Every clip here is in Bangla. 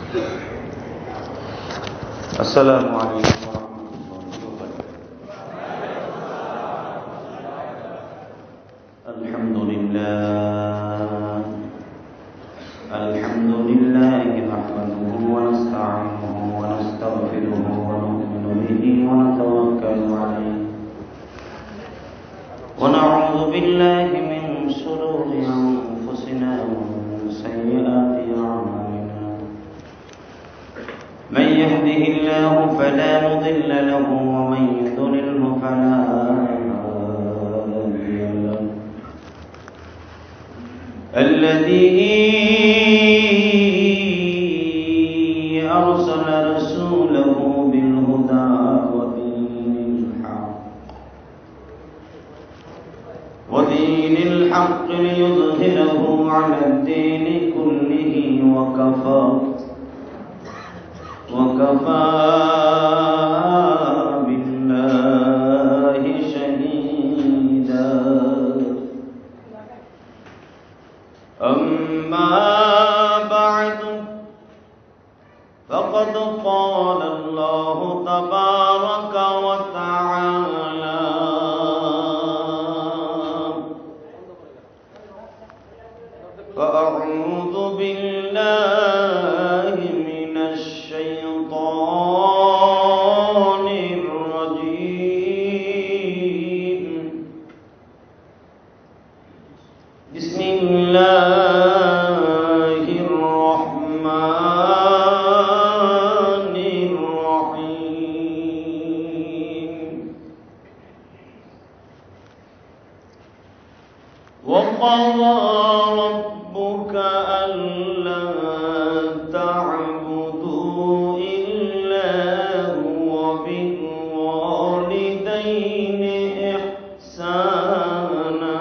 Assalamualaikum warahmatullahi wabarakatuh. Alhamdulillahi nahmaduhu wa nasta'inuhu wa nastaghfiruhu wa nu'minu bihi wa natawakkalu alayhi wa na'udzu billahi min shururi anfusina wa min sayyiati a'malina. من يهده الله فلا مضل له ومن يضلله فلا هادي له. الذي أرسل رسوله بالهدى ودين الحق ليظهره على الدين كله وكفى بالله شهيدا. أما بعد فقد قال الله تبارك وتعالى: فأعوذ بالله من الشيطان الرجيم. بسم الله الرحمن الرحيم. وقضى ربك ألا تعبدوا إلا هو وبالوالدين إحسانا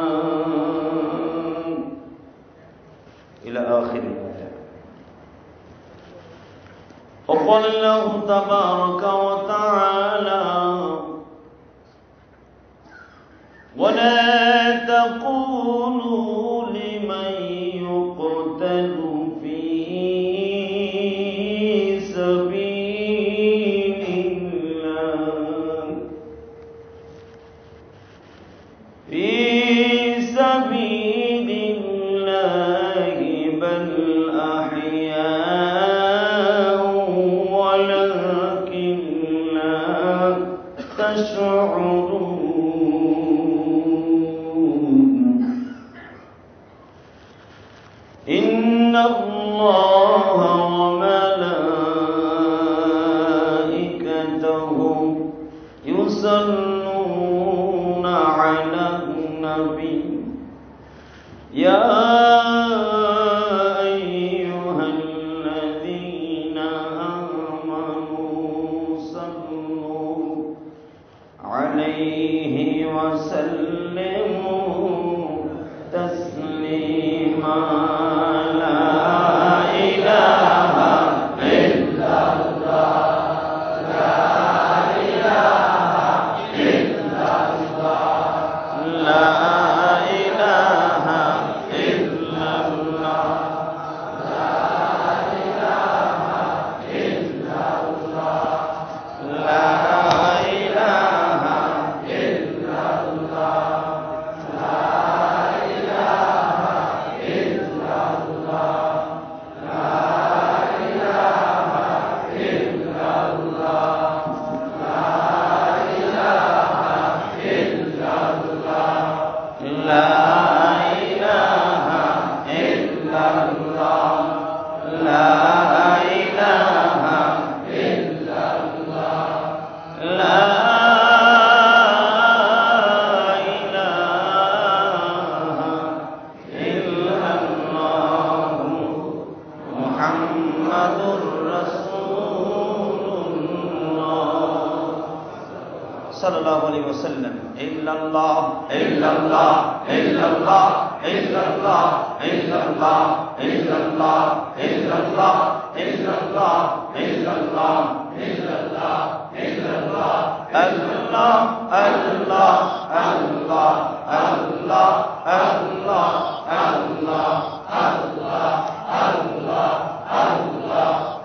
إلى آخر الآية. وقال الله تبارك وتعالى: ولا تقولوا لمن يقتل في سبيل الله بل أحياء ولكن لا تشعرون. إن الله وملائكته يصلون على النبي يا أيها الذين آمنوا صلوا عليه وسلموا تسليما. sallallahu alaihi wasallam. Illallah, illallah, illallah, illallah, illallah, illallah, illallah, illallah, illallah, illallah, illallah, Allah, Allah, Allah, Allah, Allah, Allah, Allah, Allah, Allah,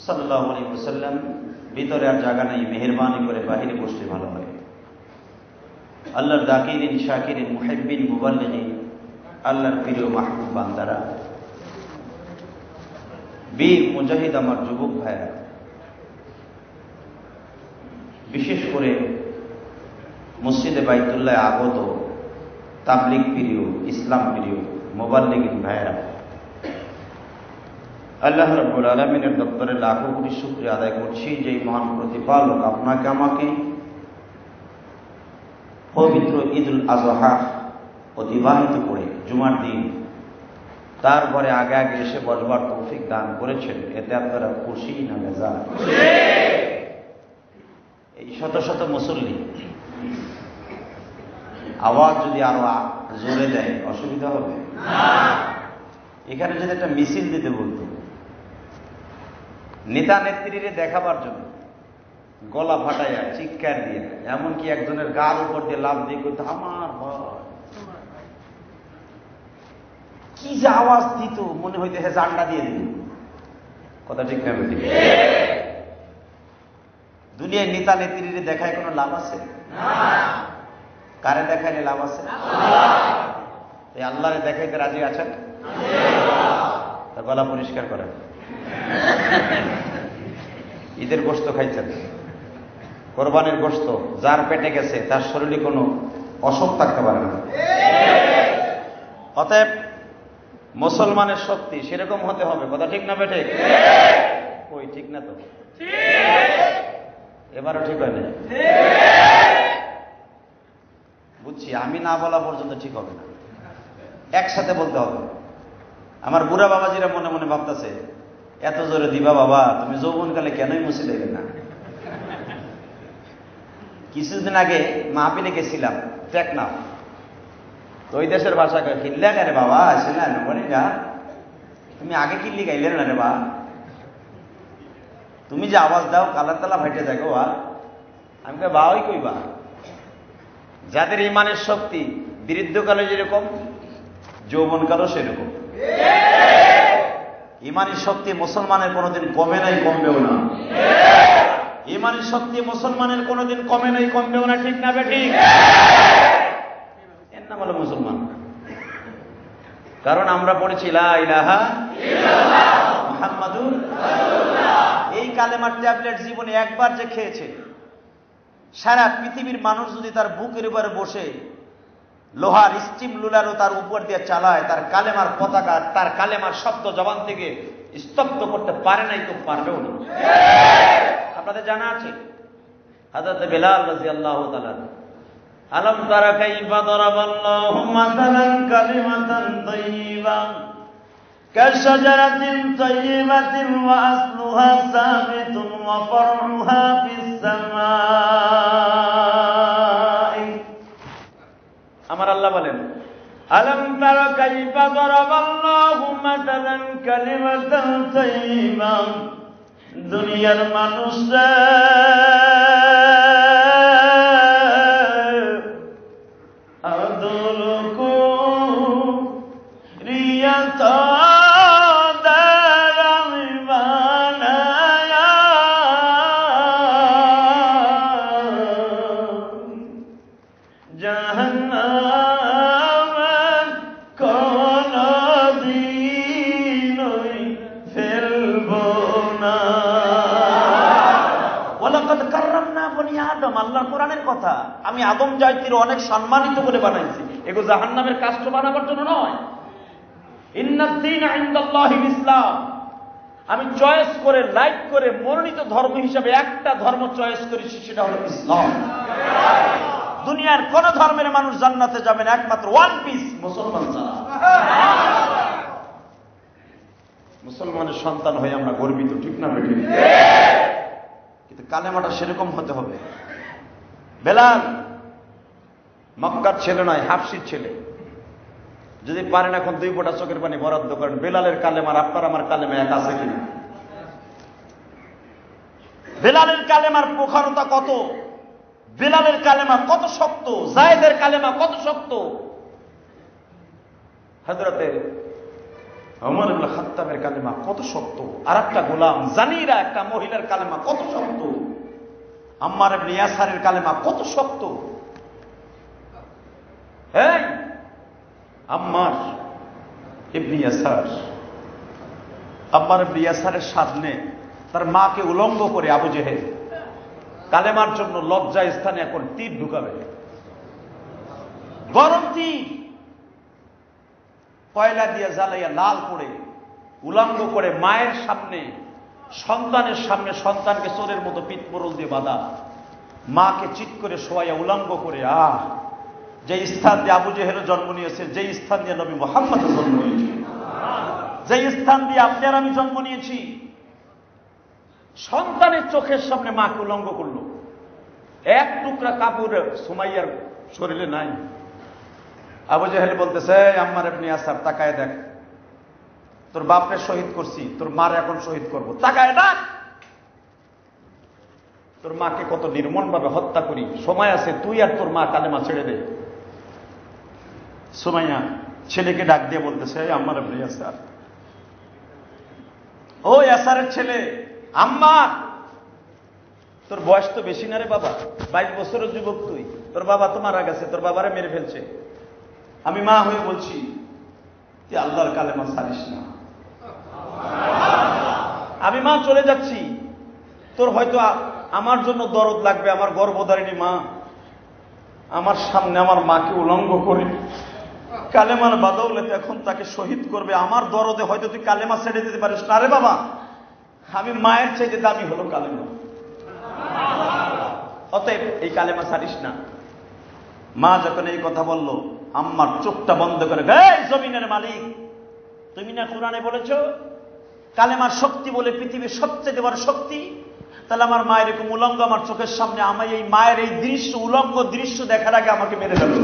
সাল্লাল্লাহু আলাইহি ওয়াসাল্লাম ভিতরে আর জায়গা নাই, মেহেরবানি করে বাহিরে বসলে ভালো হয়। আল্লাহর দাকিরিন, শাকিরিন, মুহিব্বিন, মুবাল্লিগিন, আল্লাহর প্রিয় মাহবুব বান্দারা, বীর মুজাহিদ আমার যুবক ভাইরা, বিশেষ করে মসজিদে বাইতুল্লাহ আগত তাবলিগ প্রিয়, ইসলাম প্রিয় মুবাল্লিগিন ভাইরা, আল্লাহ রাব্বুল আলামিনের দপ্তরে লাখো কোটি শুকরিয়া আদায় করছি যে মহান প্রতিপালক আপনাকে আমাকে পবিত্র ঈদুল আজহা অতিবাহিত করে জুমার দিন তারপরে আগে আগে এসে বসবার তৌফিক দান করেছেন। এতে আপনারা খুশি না বেজার? এই শত শত মুসল্লি আওয়াজ যদি আরো জোরে দেয় অসুবিধা হবে? এখানে যদি একটা মিছিল দিতে বলতো নেতা নেত্রীরে দেখাবার জন্য, গলা ফাটাইয়া চিৎকার দিয়ে, এমনকি একজনের গাল উপর দিয়ে লাভ দিয়ে করতে আমার ভয়, কি যে আওয়াজ দিত মনে হইতে হে জান্ডা দিয়ে দিল। কথা ঠিক না বেঠিক? দুনিয়ায় নেতা নেত্রীরে দেখায় কোনো লাভ আছে? কারে দেখাইলে লাভ আছে? এই আল্লাহরে দেখাইতে রাজি আছেন? তা গলা পরিষ্কার করেন। ঈদের গোশত খাইছেন, কোরবানির গোশত, যার পেটে গেছে তার শরীরে কোনো অসুখ থাকতে পারে না। অতএব মুসলমানের শক্তি সেরকম হতে হবে। কথা ঠিক না বেঠিক? ওই ঠিক না তো? এবারও ঠিক হয় না? বুঝছি, আমি না বলা পর্যন্ত ঠিক হবে না, একসাথে বলতে হবে। আমার বুড়া বাবাজিরা মনে মনে ভাবতেছে এত জোরে দিবা বাবা, তুমি যৌবনকালে কেনই মুছে দেবে না? কিছুদিন আগে মাহফিলে গেছিলাম টেকনাফ, তো ওই দেশের ভাষা কিনলে কেন বাবা আসলে না, তুমি আগে কিনলি গাইলে না রে বা, তুমি যে আওয়াজ দাও কালার তালা ফাইটে দেখো বা। আমি কে বা ওই কইবা, যাদের ইমানের শক্তি বৃদ্ধকালে যেরকম যৌবনকালও সেরকম। ইমানের শক্তি মুসলমানের কোনোদিন কমে নাই, কমবেও না। ইমানের শক্তি মুসলমানের কোনোদিন কমে নাই, কমবেও না। ঠিক না বেঠিক? এর নাম হলো মুসলমান। কারণ আমরা পড়েছি লা ইলাহা ইল্লাল্লাহ মুহাম্মাদুর রাসূলুল্লাহ। এই কালেমার ট্যাবলেট জীবনে একবার যে খেয়েছে, সারা পৃথিবীর মানুষ যদি তার বুকের উপরে বসে লোহার স্টিম লুলারও তার উপর দিয়ে চালায়, তার কালেমার পতাকা, তার কালেমার শব্দ জবান থেকে স্তব্ধ করতে পারে নাই, তো পারবেও না। আপনাদের জানা আছে হযরত বেলাল রাদিয়াল্লাহু তাআলা, আলম তারা কাইফা দারাবাল্লাহু মাসালান কালিমাতান তাইয়্যিবা কাশজারাতিন তাইয়্যিবাতিন ওয়া আসলুহা সাবিতুন ওয়া ফারউহা ফিস সামাই। আমার আল্লাহ বলেন, আলম তারা কাইফা দারাবাল্লাহু মাসালান কালিমাতান তাইয়্যিবা, দুনিয়ার মানুষরা আল্লাহ কোরআনের কথা, আমি আদম জাতির অনেক সম্মানিত করে বানাইছি, এগুলো জাহান্নামের কাষ্ট বানাবার জন্য নয়। ইন্নাদ-দীনা ইনদাল্লাহিল ইসলাম, আমি চয়েস করে লাইক করে মনোনীত ধর্ম হিসেবে একটা ধর্ম চয়েস করেছি, সেটা হলো ইসলাম। দুনিয়ার কোন ধর্মের মানুষ জান্নাতে যাবে না একমাত্র ওয়ান পিস মুসলমান ছাড়া। মুসলমানের সন্তান হয়ে আমরা গর্বিত, ঠিক না বেঠিক? কিন্তু কালেমাটা সেরকম হতে হবে। বেলাল মক্কার ছেলে নয়, হাফসির ছেলে। যদি পারেন এখন 2 ফোঁটা চোখের পানি বরাদ্দ করেন, বেলালের কালেমার আপনার আমার কালেমা এক আছে কিনা? বেলালের কালেমার প্রখরতা কত, বেলালের কালেমা কত শক্ত, জায়েদের কালেমা কত শক্ত। হযরতে ওমর ইবনে খাত্তাবের কালেমা কত শক্ত, আর একটা গোলাম জানিরা একটা মহিলার কালেমা কত শক্ত, আম্মার ইবনে ইয়াসারের কালেমা কত শক্ত। এই আম্মার ইবনে ইয়াসার, আম্মার ইবনে ইয়াসারের সামনে তার মাকে উলঙ্গ করে আবু জেহেল কালেমার জন্য লজ্জা স্থানে এখন তীর ঢুকাবে, গরম তীর কয়লা দিয়ে জ্বালাইয়া লাল করে উলঙ্গ করে মায়ের সামনে, সন্তানের সামনে সন্তানকে চোরের মতো পিঠ মোড়ল দিয়ে বাঁধা, মাকে চিৎ করে শোয়াইয়া উলঙ্গ করে, যে স্থান দিয়ে আবু জেহেলও জন্ম নিয়েছে, যে স্থান দিয়ে নবী মুহাম্মদ জন্ম নিয়েছে, যে স্থান দিয়ে আপনি আর আমি জন্ম নিয়েছি, সন্তানের চোখের সামনে মাকে উলঙ্গ করলো। এক টুকরা কাপড় সুমাইয়ার শরীরে নাই। আবু জেহেল বলতেছে, আম্মার ইবনে ইয়াসার তাকায় দেখ, তোর বাপরে শহীদ করছি, তোর মার এখন শহীদ করব, তাকায় দেখ তোর মাকে কত নির্মম ভাবে হত্যা করি, সময় আছে তুই আর তোর মা কালেমা ছেড়ে দে। সুমাইয়া ছেলেকে ডাক দিয়ে বলতেছে, আম্মার ইবনে ইয়াসার, ও ইয়াসারের ছেলে, আম্মা তোর বয়স তো বেশি না রে বাবা, 22 বছরের যুবক তুই, তোর বাবা তো মারা গেছে, তোর বাবারে মেরে ফেলছে, আমি মা হয়ে বলছি তুই আল্লাহর কালেমা ছাড়িস না, আমি মা চলে যাচ্ছি, তোর হয়তো আমার জন্য দরদ লাগবে, আমার গর্ভধারিণী মা আমার সামনে আমার মাকে উলঙ্গ করে কালেমার বাদৌলতে এখন তাকে শহীদ করবে, আমার দরদে হয়তো তুই কালেমা ছেড়ে দিতে পারিস না রে বাবা, আমি মায়ের চাইতে দামি হলো কালেমা, অতএব এই কালেমা ছাড়িস না। মা যখন এই কথা বলল, আম্মার চোখটা বন্ধ করে, এই জমিনের মালিক, তুমি না কোরআনে বলেছো কালেমার শক্তি বলে পৃথিবীর সবচেয়ে বড় শক্তি, তাহলে আমার মা এরকম উলঙ্গ আমার চোখের সামনে, আমি এই মায়ের এই দৃশ্য, উলঙ্গ দৃশ্য দেখার আগে আমাকে মেরে ফেলো।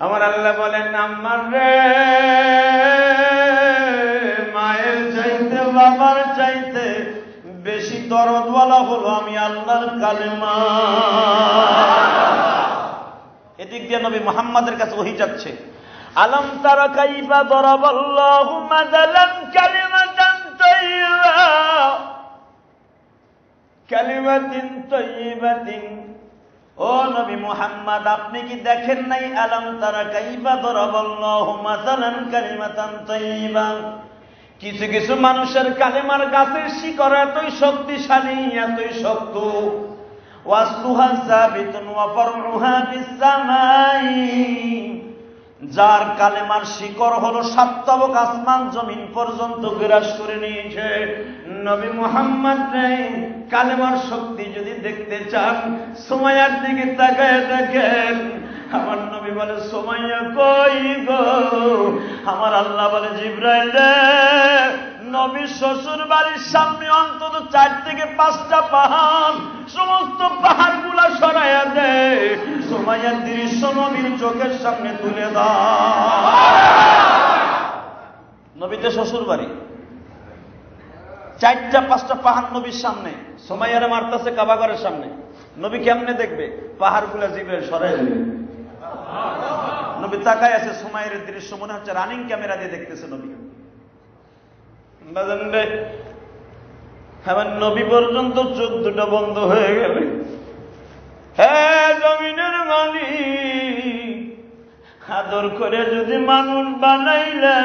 আমার আল্লাহ বলেন, আম্মার রে, মায়ের চাইতে বাবার চাইতে বেশি দরদওয়ালা হলো আমি আল্লাহর কালেমা। এদিক দিয়ে নবী মুহাম্মাদের কাছে ওহী যাচ্ছে, আলম তারা কাইফা দরাবাল্লাহু মাযালান কালিমাতান তাইয়্যিবা কালিমাতিন তাইয়্যিবাতিন, ও নবী মুহাম্মদ আপনি কি দেখেন নাই, আলম তারা কাইফা দরাবাল্লাহু মাযালান কালিমাতান তাইয়্যিবা, কিছু কিছু মানুষের কালেমার গাছের শিকড় এতই শক্তিশালী, এতই শক্ত, ওয়াসলুহা সাবিতুন ওয়া ফারউহা বিস-সামাই, যার কালেমার শিকড় হলো 7 তবক আসমান জমিন পর্যন্ত বিরাজ করে নিয়েছে। নবী মুহাম্মদ কালেমার শক্তি যদি দেখতে চান, সুমাইয়ার দিকে তাকায় দেখেন। আমার নবী বলে, সুমাইয়া কই গো? আমার আল্লাহ বলে, জিবরাইল রে, নবীর শ্বশুর বাড়ির সামনে অন্তত 4 থেকে 5টা পাহাড়, সমস্ত পাহাড়গুলা সরাইয়া দে, সুমাইয়ার দৃশ্য নবীর চোখের সামনে তুলে দাও। নবীতে শ্বশুর বাড়ি, 4টা 5টা পাহাড় নবীর সামনে, সুমাইয়ারে মারতেছে কাবাঘরের সামনে, নবী কেমনে দেখবে? পাহাড়গুলা জিবরাইল সরাই দেবে। নবী তাকায় আছে, সুমাইয়ার দৃশ্য মনে হচ্ছে রানিং ক্যামেরা দিয়ে দেখতেছে নবী। আমার নবী পর্যন্ত চোখ দুটো বন্ধ হয়ে গেলে, হ্যাঁ জমিনের মালিক, আদর করে যদি মানুষ বানাইলা,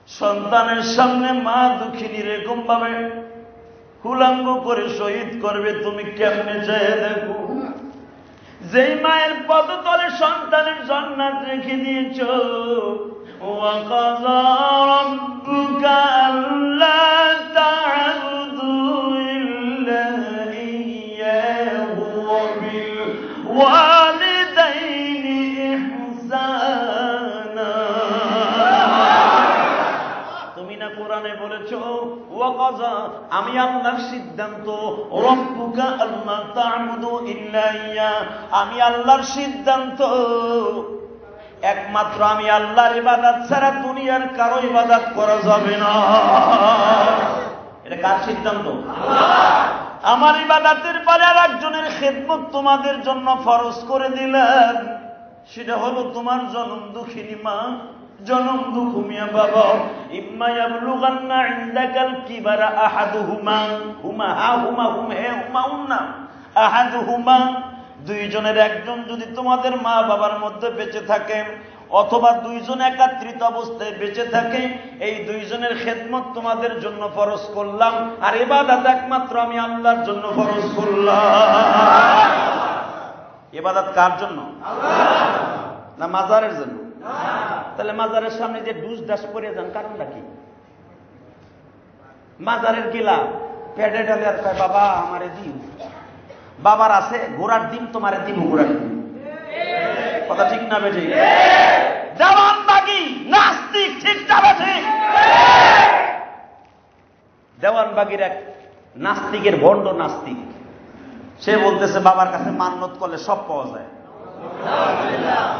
সন্তানের সামনে মা দুঃখিনী এরকম ভাবে হুলাঙ্গ করে শহীদ করবে, তুমি কেমনে চেয়ে দেখো। যেই মায়ের পদতলে সন্তানের জান্নাত রেখে দিয়েছ, وَقَضَى رَبُّكَ أَلَّا تَعْبُدُوا إِلَّا إِيَّاهُ وَبِالْوَالِدَيْنِ إِحْسَانًا। তুমি না কোরআনে বলেছ, ওয়াকাযা, আমি আল্লাহর সিদ্ধান্ত, রব্বুকা আল্লা তা'বুদু ইল্লা ইয়া, আমি আল্লাহর সিদ্ধান্ত একমাত্র আমি আল্লাহর ইবাদত ছাড়া দুনিয়ার কারো ইবাদত করা যাবে না। এটা কার সিদ্ধান্ত? আমার ইবাদতের পরে আর একজনের খেদমত তোমাদের জন্য ফরজ করে দিলেন, সেটা হলো তোমার জনম দুঃখিনী মা, জনম দুঃখুমিয়া বাবা। ইম্মা ইয়াবলুগান্না ইনদাকাল কিবারা আহাদুহুমা, হুমা হা হুমা হুম হে হুমা উন্না, আহাদুহুমা, দুইজনের একজন যদি তোমাদের মা বাবার মধ্যে বেঁচে থাকে, অথবা দুইজন একাত্রিত অবস্থায় বেঁচে থাকে, এই দুইজনের খেদমত তোমাদের জন্য ফরজ করলাম, আর ইবাদত একমাত্র আমি আল্লাহর জন্য ফরজ করলাম। ইবাদত কার জন্য? না মাজারের জন্য? তাহলে মাজারের সামনে যে ডুস ডাস করে যান, কারণটা কি? মাজারের গিলা পেটে ডালে আর কয় বাবা আমারে দিন, বাবার আছে ঘোড়ার ডিম, তোমারে দিন ঘোড়ার ডিম। কথা ঠিক না বেঠি? দেওয়ানবাগি নাস্তিক, ঠিক না বেঠি? দেওয়ানবাগির এক নাস্তিকের ভণ্ড নাস্তিক, সে বলতেছে বাবার কাছে মান্নত করলে সব পাওয়া যায়।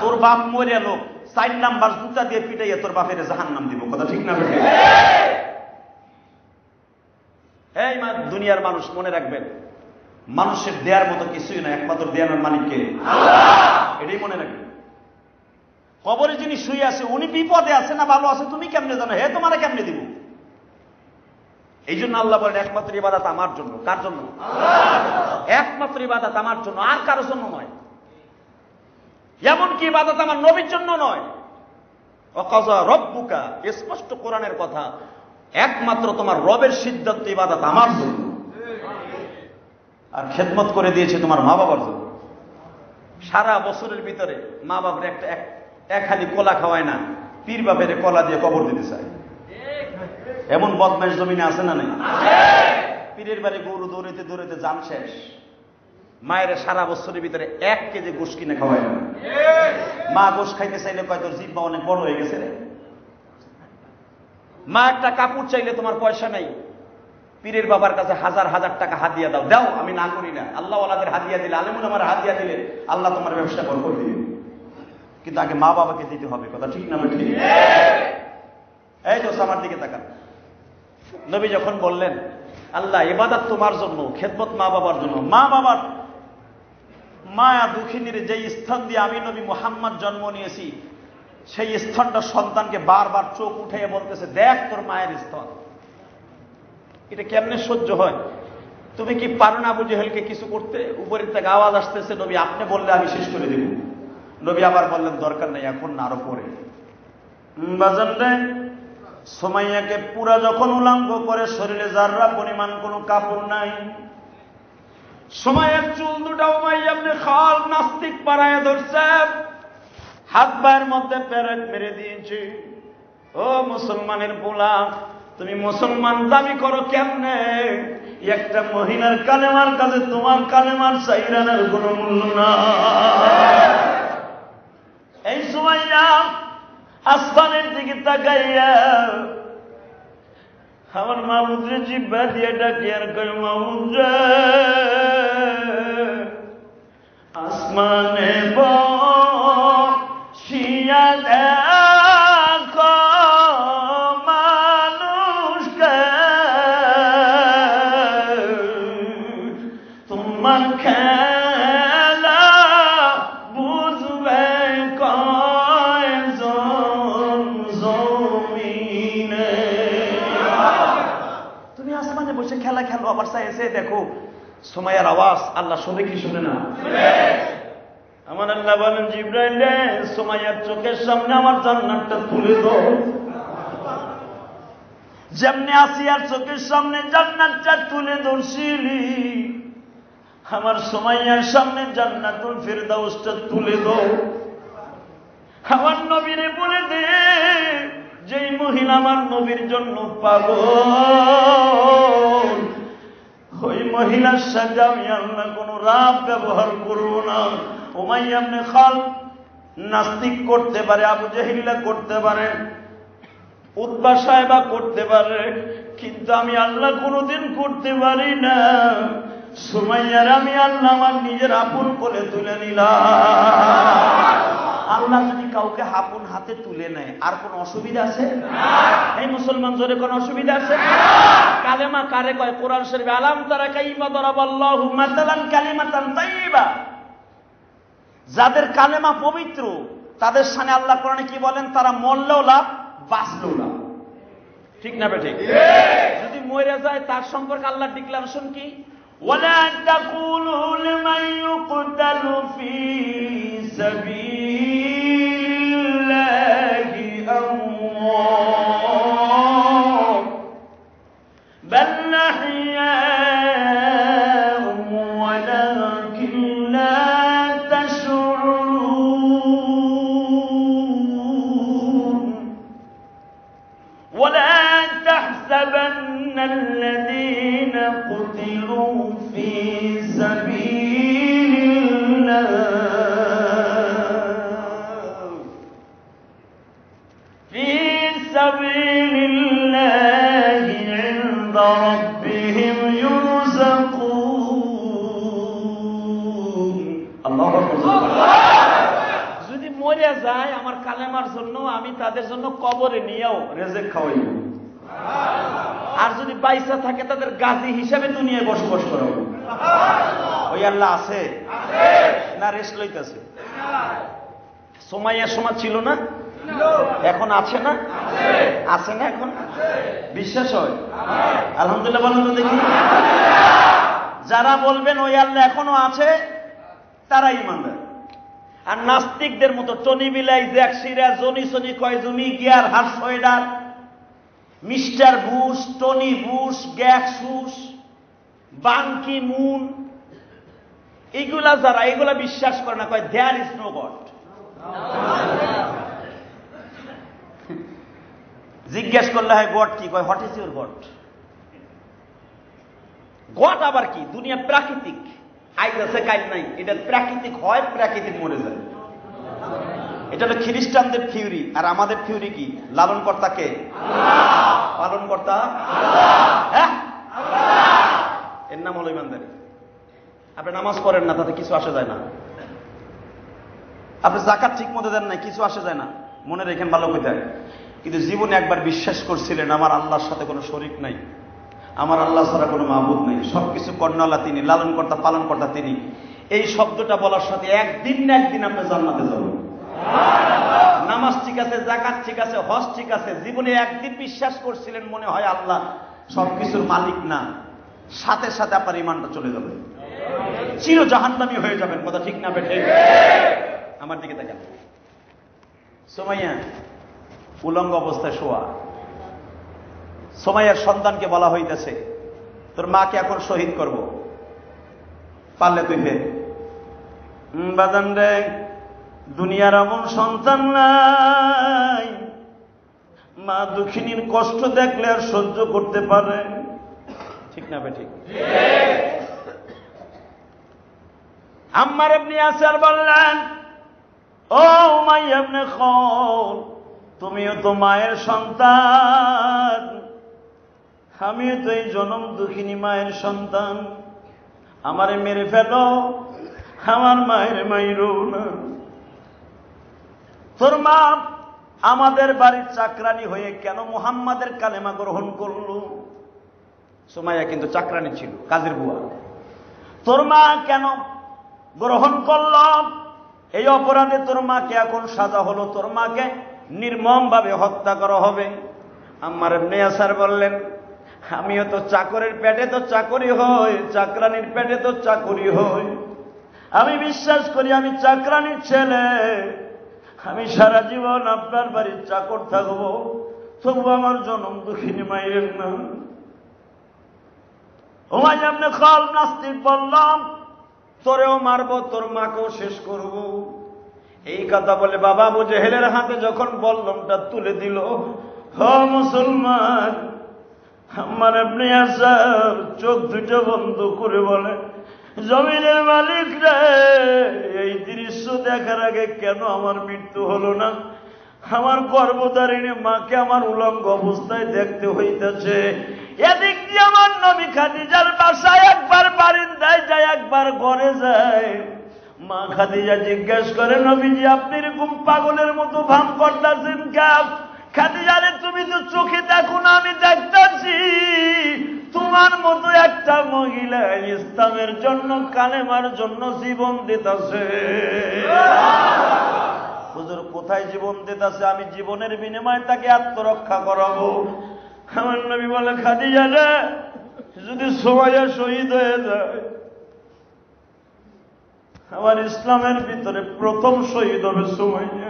তোর বাপ মরে লোক 4 নাম্বার জুতা দিয়ে পিটাইয়া তোর বাপের জাহান্নাম দিব। কথা ঠিক না বেঠি? এই দুনিয়ার মানুষ মনে রাখবেন, মানুষের দেয়ার মতো কিছুই না, একমাত্র দেয়ার মালিককে এটাই মনে রাখবেন। কবরে যিনি শুয়ে আছে উনি বিপদে আছে না ভালো আছে তুমি কেমনে জানো? হে তোমারে কেমনে দিব? এই জন্য আল্লাহ বলেন একমাত্র ইবাদত আমার জন্য। কার জন্য? একমাত্র ইবাদত আমার জন্য, আর কারোর জন্য নয়। এমনকি ইবাদত আমার নবীর জন্য নয়। ওয়াকাযা রাব্বুকা, স্পষ্ট কোরআনের কথা, একমাত্র তোমার রবের সিদ্ধান্ত ইবাদত আমার জন্য, আর খেদমত করে দিয়েছে তোমার মা বাবার জন্য। সারা বছরের ভিতরে মা বাবার এক হালি কলা খাওয়ায় না, পীর বাপের কলা দিয়ে কবর দিতে চায়। এমন বদমাইশ জমিনে আছে না নাই? পীরের বাড়ি গরু দৌড়াইতে দৌড়াইতে জান শেষ, মায়ের সারা বছরের ভিতরে 1 কেজি গোশ কিনে খাওয়ায় না। মা গোশ খাইতে চাইলে কয় তোর জিহ্বা অনেক বড় হয়ে গেছে রে। মা একটা কাপড় চাইলে তোমার পয়সা নাই, পীরের বাবার কাছে 1000 টাকা হাদিয়া দাও, দাও আমি না করি না। আল্লাহ ওয়ালাদের হাদিয়া দিলে, আলেমুল আমার হাদিয়া দিলে আল্লাহ তোমার ব্যবসা বরকত দিবে, কিন্তু আগে মা বাবাকে দিতে হবে। কথা ঠিক না ঠিক? এই তো আমার দিকে তাকান। নবী যখন বললেন আল্লাহ ইবাদত তোমার জন্য, খেদমত মা বাবার জন্য, মা বাবার মায়া দুঃখিনীর যে স্থান দিয়ে আমি নবী মুহাম্মদ জন্ম নিয়েছি, সেই স্থানটা সন্তানকে বারবার চোখ উঠে বলতেছে দেখ তোর মায়ের স্তন। এটা কেমনে সহ্য হয়? তুমি কি পারো না আবু জেহেলকে কিছু করতে? উপরের থেকে আওয়াজ আসতেছে, নবী আপনি বললে আমি শেষ করে দেব। নবী আবার বললেন দরকার নেই, এখন না, আরো পরে। বাজান রে, সুমাইয়াকে পুরা যখন উলঙ্গ করে, শরীরে যাররা পরিমাণ কোনো কাপড় নাই, সুমাইয়ার চুল দুটা উমাইয়া ইবনে খালদ নাস্তিক পাড়ায় ধরছে, হাত পায়ের মধ্যে প্যারেক মেরে দিয়েছে। ও মুসলমানের পোলা, তুমি মুসলমান দাবি করো কেমনে? একটা মহিলার কালেমার কাছে তোমার কালেমার চাইরানের কোনো মূল্য না। এই সুমাইয়া আসমানের দিকে তাকাইয়া আমার মাহমুদরে জিহ্বা দিয়ে ডাকি আর কই, মাহমুদ রে, আসমানে বসিয়া দেখো মানুষকে, তোমার খেলা বুঝবে কয়জন জমিনে। তুমি আসমানে বসে খেলা খেলো, আবার চাইছে দেখো সুমাইয়ার আওয়াজ আল্লাহ শুনে কি শুনে না? আমার আল্লাহ বলেন জিবরাইল রে, সুমাইয়ার চোখের সামনে আমার জান্নাতটা তুলে দাও, যেমনি আসিয়ার চোখের সামনে জান্নাতটা তুলে ধরছিলি, আমার সুমাইয়ার সামনে জান্নাতুল ফিরদাউসটা তুলে দাও। আমার নবীরে বলে দে, যেই মহিলা আমার নবীর জন্য পাগল, ওই মহিলার সাথে আমি আল্লাহ কোন রাব ব্যবহার করব না। উমাইয়া ইবনে খালদ নাস্তিক করতে পারে, আবু জাহিলা করতে পারে, উতবা সাহেবা করতে পারে, কিন্তু আমি আল্লাহ কোনোদিন করতে পারি না। সুমাইয়ার আমি আল্লাহ আমার নিজের আপন করে তুলে নিলাম। আল্লাহ যদি কাউকে আপন হাতে তুলে নেয় আর কোন অসুবিধা আছে? এই মুসলমান জোরে কোন অসুবিধা আছে? কালেমা কারে কয়? কোরআন শরীফে আলাম তারা কাইফা দারাবাল্লাহু মাসালান কালিমাতান তাইয়্যিবা, যাদের কালেমা পবিত্র তাদের সামনে আল্লাহ কোরআনে কি বলেন? তারা মরলেও লাভ, বাঁচলেও লাভ। ঠিক না বেঠিক? যদি মরে যায় তার সম্পর্কে আল্লাহর ডিক্লারেশন কি? ওয়ালা তাকুলু লিমান ইউকতালু ফি সাবিলিল্লাহি আমওয়াত বাল আহইয়াউ ওয়ালাকিন লা তাশউরুন ওয়ালা তাহসাবান্না আল্লাযীনা কুতিলু ফি সাবিলিল্লাহি ইনদা রাব্বিহিম ইউরযাকুন। আল্লাহু আকবার। যদি মরে যায় আমার কালেমার জন্য, আমি তাদের জন্য কবরে নিয়েও রিজিক খাওয়াইব। আর যদি বাইসা থাকে তাদের গাজী হিসাবে দুনিয়ায় বসবাস করাবো। ওই আল্লাহ আছে না রেস্ট লইতেছে? সুমাইয়ার সময় ছিল না? এখন আছে না? আছে না এখন? বিশ্বাস হয়? আলহামদুলিল্লাহ বলেন তো দেখি। যারা বলবেন ওই আল্লাহ এখনো আছে তারা ইমানদার। আর নাস্তিকদের মতো টনি বিলাই, জ্যাক সিরা, জনি সনি, কয়জমি, গিয়ার, হার্সওয়েডার, মিস্টার বুশ, টনি বুশ, গ্যাকসুস, বাংকি মুন, এগুলা যারা এগুলা বিশ্বাস করে না, কয় দেয়ার ইজ নো গড। জিজ্ঞেস করলে হয় গড কি? কয় what is your god? God আবার কি? দুনিয়া প্রাকৃতিক, আইজ আছে কাইল নাই। এটা প্রাকৃতিক হয়, প্রাকৃতিক মরে যায়। এটা হলো খ্রিস্টানদের থিওরি। আর আমাদের থিওরি কি? লালন কর্তাকে পালন কর্তা, হ্যাঁ, এর নাম হলো ইমানদারি। আপনি নামাজ পড়েন না, তাতে কিছু আসে যায় না। আপনি যাকাত ঠিক মতো দেন না, কিছু আসে যায় না, মনে রেখেন ভালো করে। কিন্তু জীবনে একবার বিশ্বাস করছিলেন আমার আল্লাহর সাথে কোনো শরীক নাই, আমার আল্লাহ ছাড়া কোনো মাবুদ নেই, সবকিছু কর্ণালা তিনি, লালন কর্তা, পালন কর্তা তিনি। এই শব্দটা বলার সাথে একদিন না একদিন আপনি জান্নাতে যাবেন। নামাজ ঠিক আছে, যাকাত ঠিক আছে, হজ ঠিক আছে, জীবনে একদিন বিশ্বাস করছিলেন মনে হয় আল্লাহ সবকিছুর মালিক না, সাথে সাথে আপনার ইমানটা চলে যাবে, চির জাহান্নামী হয়ে যাবেন। কথা ঠিক না বেঠে? আমার দিকে দেখেন। সুমাইয়া উলঙ্গ অবস্থায় শোয়া। সুমাইয়ার সন্তানকে বলা হইতেছে তোর মাকে এখন শহীদ করব, পারলে তুই ফের। বাজান রে, দুনিয়ার এমন সন্তান নাই মা দুঃখিনীর কষ্ট দেখলে আর সহ্য করতে পারে। ঠিক না বে? ঠিক। আম্মার ইবনে ইয়াসির বললেন, ও উমাইয়া ইবনে খালদ, তুমিও তো মায়ের সন্তান, আমিও তো এই জনম দুঃখিনী মায়ের সন্তান। আমারে মেরে ফেলো, আমার মায়ের মাইরো না। তোর মা আমাদের বাড়ির চাকরানি হয়ে কেন মুহাম্মাদের কালেমা গ্রহণ করলো? সুমাইয়া কিন্তু চাকরানি ছিল, কাজের বুয়া। তোর মা কেন গ্রহণ করল? এই অপরাধে তোর মাকে এখন সাজা হলো, তোর মাকে নির্মম ভাবে হত্যা করা হবে। আম্মার ইবনে ইয়াসির বললেন, আমিও তো চাকরের পেটে তো চাকরি হয়, চাকরানির পেটে তো চাকরি হয়। আমি বিশ্বাস করি আমি চাকরানির ছেলে, আমি সারা জীবন আপনার বাড়ির চাকর থাকবো, তবু আমার জনম দুঃখিনী মায়ের না। উমাইয়া ইবনে খালদ নাস্তিক বললাম, তোরেও মারবো, তোর মাকেও শেষ করব। এই কথা বলে বাবা আবু জেহেলের হাতে যখন বল্লমটা তুলে দিল, ও মুসলমান, আম্মার ইবনে ইয়াসির চোখ দুটো বন্ধ করে বলে, জমিনের মালিক রে, এই দৃশ্য দেখার আগে কেন আমার মৃত্যু হলো না? আমার গর্ভধারিণী মাকে আমার উলঙ্গ অবস্থায় দেখতে হইতেছে। এদিক দিয়ে আমার নবী খাদিজার বাসায় একবার বারিন্দায় যায়, একবার ঘরে যায়। মা খাদিজা জিজ্ঞেস করে, নবীজি আপনি এরকম পাগলের মতো ভান করতেছেন কেন? খাদিজা রে, তুমি তো চোখে দেখো না, আমি দেখতেছি। তোমার মতো একটা মহিলা ইসলামের জন্য কালেমার জন্য জীবন দিতেছে। হুজুর কোথায় জীবন দিতেছে? আমি জীবনের বিনিময়ে তাকে আত্মরক্ষা করাবো। আমার নবী বলে, খাদিজা রে, যদি সুমাইয়া শহীদ হয়ে যায়, আমার ইসলামের ভিতরে প্রথম শহীদ হবে সুমাইয়া।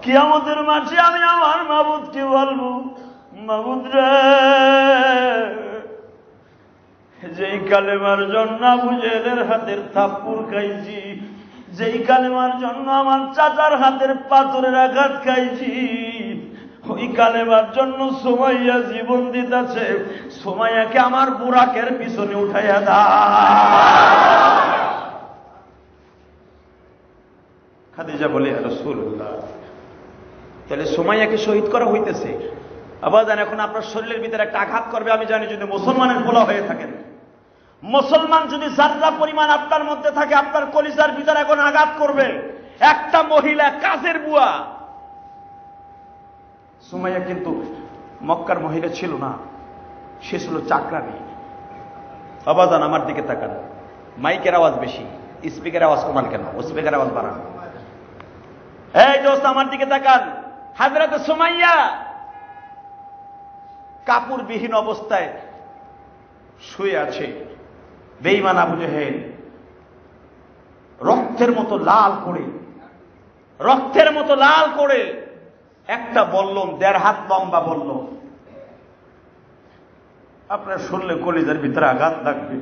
কিয়ামতের মাঠে আমি আমার মাবুদকে বলবো, মাবুদ রে, যেই কালেমার জন্য আবু জেহেলের হাতের থাপ্পড় খাইছি, যেই কালেমার জন্য আমার চাচার হাতের পাথরের আঘাত খাইছি, ওই কালেমার জন্য সুমাইয়া জীবন দিতেছে। সুমাইয়াকে আমার বুরাকের পিছনে উঠাইয়া দা। খাদিজা বলে, ইয়া রাসূলুল্লাহ, তাহলে সুমাইয়াকে শহীদ করা হইতেছে। আবাজান, এখন আপনার শরীরের ভিতরে একটা আঘাত করবে। আমি জানি যদি মুসলমানের পোলা হয়ে থাকেন, মুসলমান যদি যাত্রা পরিমাণ আপনার মধ্যে থাকে, আপনার কলিজার ভিতরে এখন আঘাত করবে। একটা মহিলা, কাজের বুয়া। সুমাইয়া কিন্তু মক্কার মহিলা ছিল না, সে ছিল চাকরানি। আবাজান, আমার দিকে তাকান। মাইকের আওয়াজ বেশি, স্পিকার আওয়াজ কমান কেন? ও স্পিকার আওয়াজ বাড়ান। এই দোস্ত, আমার দিকে তাকান। হযরত সুমাইয়া কাপড়বিহীন অবস্থায় শুয়ে আছে। বেঈমান আবু জেহেল রক্তের মতো লাল করে একটা বল্লম, 1.5 হাত লম্বা বল্লম। আপনার শুনলে কলিজার ভিতরে আঘাত লাগবে।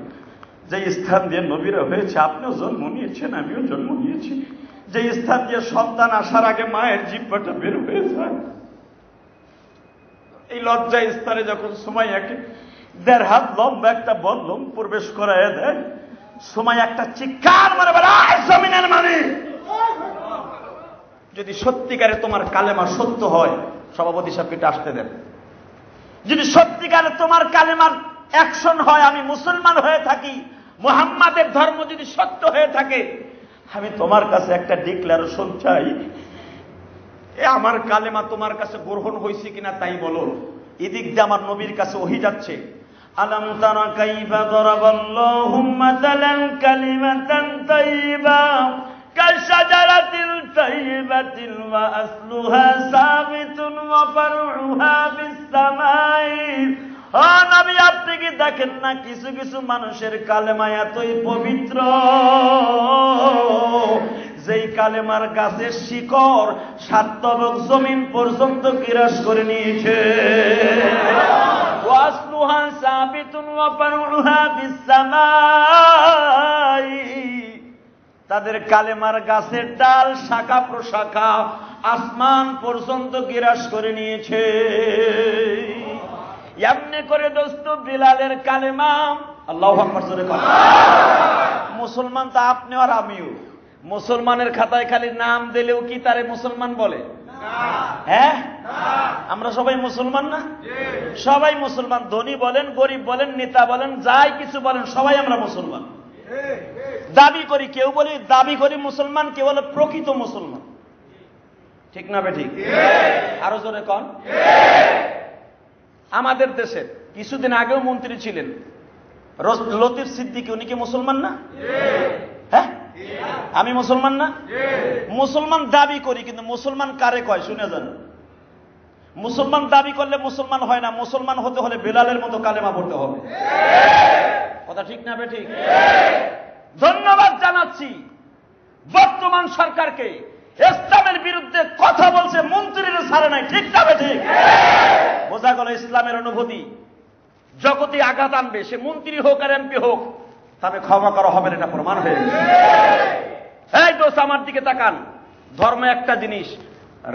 যে স্থান দিয়ে নবীরা হয়েছে, আপনিও জন্ম নিয়েছেন, আমিও জন্ম নিয়েছি। যে স্থান দিয়ে সন্তান আসার আগে মায়ের জিহ্বাটা বের হয়ে যায়, এই লজ্জা স্থানে যখন সুমাইয়াকে 1.5 হাত লম্বা একটা বল্লম প্রবেশ করায় দেয়, সুমাইয়া একটা চিৎকার মারে বলে, জমিনের মালিক, যদি সত্যিকারে তোমার কালেমা সত্য হয়, সভাপতি সাহেবকে আসতে দেন, যদি সত্যিকারে তোমার কালেমার অ্যাকশন হয়, আমি মুসলমান হয়ে থাকি, মুহাম্মাদের ধর্ম যদি সত্য হয়ে থাকে, আমি তোমার কাছে একটা ডিক্লারেশন চাই। আমার কালেমা তোমার কাছে গ্রহণ হয়েছে কিনা তাই বলো। এদিক দিয়ে আমার নবীর কাছে ওহী যাচ্ছে। আলাম তারা কাইফা দারাবাল্লাহু মাসালান কালিমাতান তাইয়্যিবা কাশাজারাতিল তাইয়্যিবাতিন ওয়া আসলুহা সাবিতুন ওয়া ফারউহা বিস সামাই। ও নবী, আপনি কি দেখেন না কিছু কিছু মানুষের কালেমা এতই পবিত্র, যেই কালেমার গাছের শিকড় 7 তবক জমিন পর্যন্ত গ্রাস করে নিয়েছে। ওয়াসলুহা সাবিতুন ওয়া ফারউহা বিস সামাই। তাদের কালেমার গাছের ডাল, শাখা প্রশাখা আসমান পর্যন্ত গ্রাস করে নিয়েছে। এমনি করে দোস্ত বিলালের কালেমা, আল্লাহু আকবার জোরে বলেন। মুসলমান তো আপনি আর আমিও। মুসলমানের খাতায় খালি নাম দিলেও কি তারে মুসলমান বলে? হ্যাঁ, আমরা সবাই মুসলমান না? সবাই মুসলমান। ধনী বলেন, গরিব বলেন, নেতা বলেন, যাই কিছু বলেন, সবাই আমরা মুসলমান। দাবি করি, কেউ বলি দাবি করি মুসলমান, কেউ বলে প্রকৃত মুসলমান। ঠিক না বেঠিক? আরো জোরে কন। আমাদের দেশের কিছুদিন আগেও মন্ত্রী ছিলেন লতিফ সিদ্দিকী, উনি কি মুসলমান না? হ্যাঁ, আমি মুসলমান না? মুসলমান দাবি করি, কিন্তু মুসলমান কারে কয় শুনে যান। মুসলমান দাবি করলে মুসলমান হয় না। মুসলমান হতে হলে বেলালের মতো কালেমা পড়তে হবে। কথা ঠিক না বেঠিক? ধন্যবাদ জানাচ্ছি বর্তমান সরকারকে, ইসলামের বিরুদ্ধে কথা বলছে, মন্ত্রীরা ছাড়ে নাই। ঠিক না বেঠিক? বোঝা গেল ইসলামের অনুভূতি জগতে আঘাত আনবে, সে মন্ত্রী হোক আর এমপি হোক, তবে ক্ষমা করা হবে না, এটা প্রমাণ হয়ে গেছে। এই দোস্ত, আমার দিকে তাকান। ধর্ম একটা জিনিস,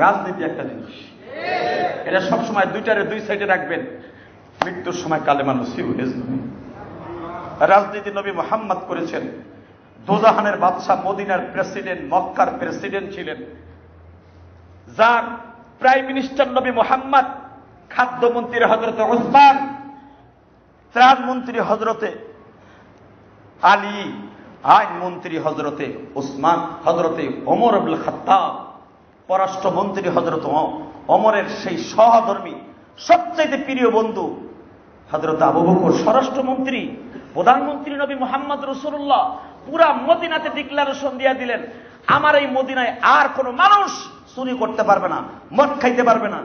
রাজনীতি একটা জিনিস। এটা সবসময় দুইটারে দুই সাইডে রাখবেন। মৃত্যুর সময় কালেমা নসিব হয়ে যাবে। রাজনীতি নবী মুহাম্মদ করেছেন। দোজাহানের বাদশাহ, মদিনার প্রেসিডেন্ট, মক্কার প্রেসিডেন্ট ছিলেন, যার প্রাইম মিনিস্টার নবী মুহাম্মদ, খাদ্যমন্ত্রী হযরতে উসমান, ত্রাণমন্ত্রী হযরতে আলী, আইনমন্ত্রী হযরতে উসমান, হযরতে ওমর ইবনে খাত্তাব, পররাষ্ট্রমন্ত্রী হযরত ওমরের সেই সহধর্মী, সবচেয়ে প্রিয় বন্ধু হযরত আবু বকর স্বরাষ্ট্রমন্ত্রী, প্রধানমন্ত্রী নবী মুহাম্মদ রাসূলুল্লাহ পুরা মদিনাতে ডিক্লারেশন দিয়ে দিলেন, আমার এই মদিনায় আর কোন মানুষ চুরি করতে পারবে না, মদ খাইতে পারবে না,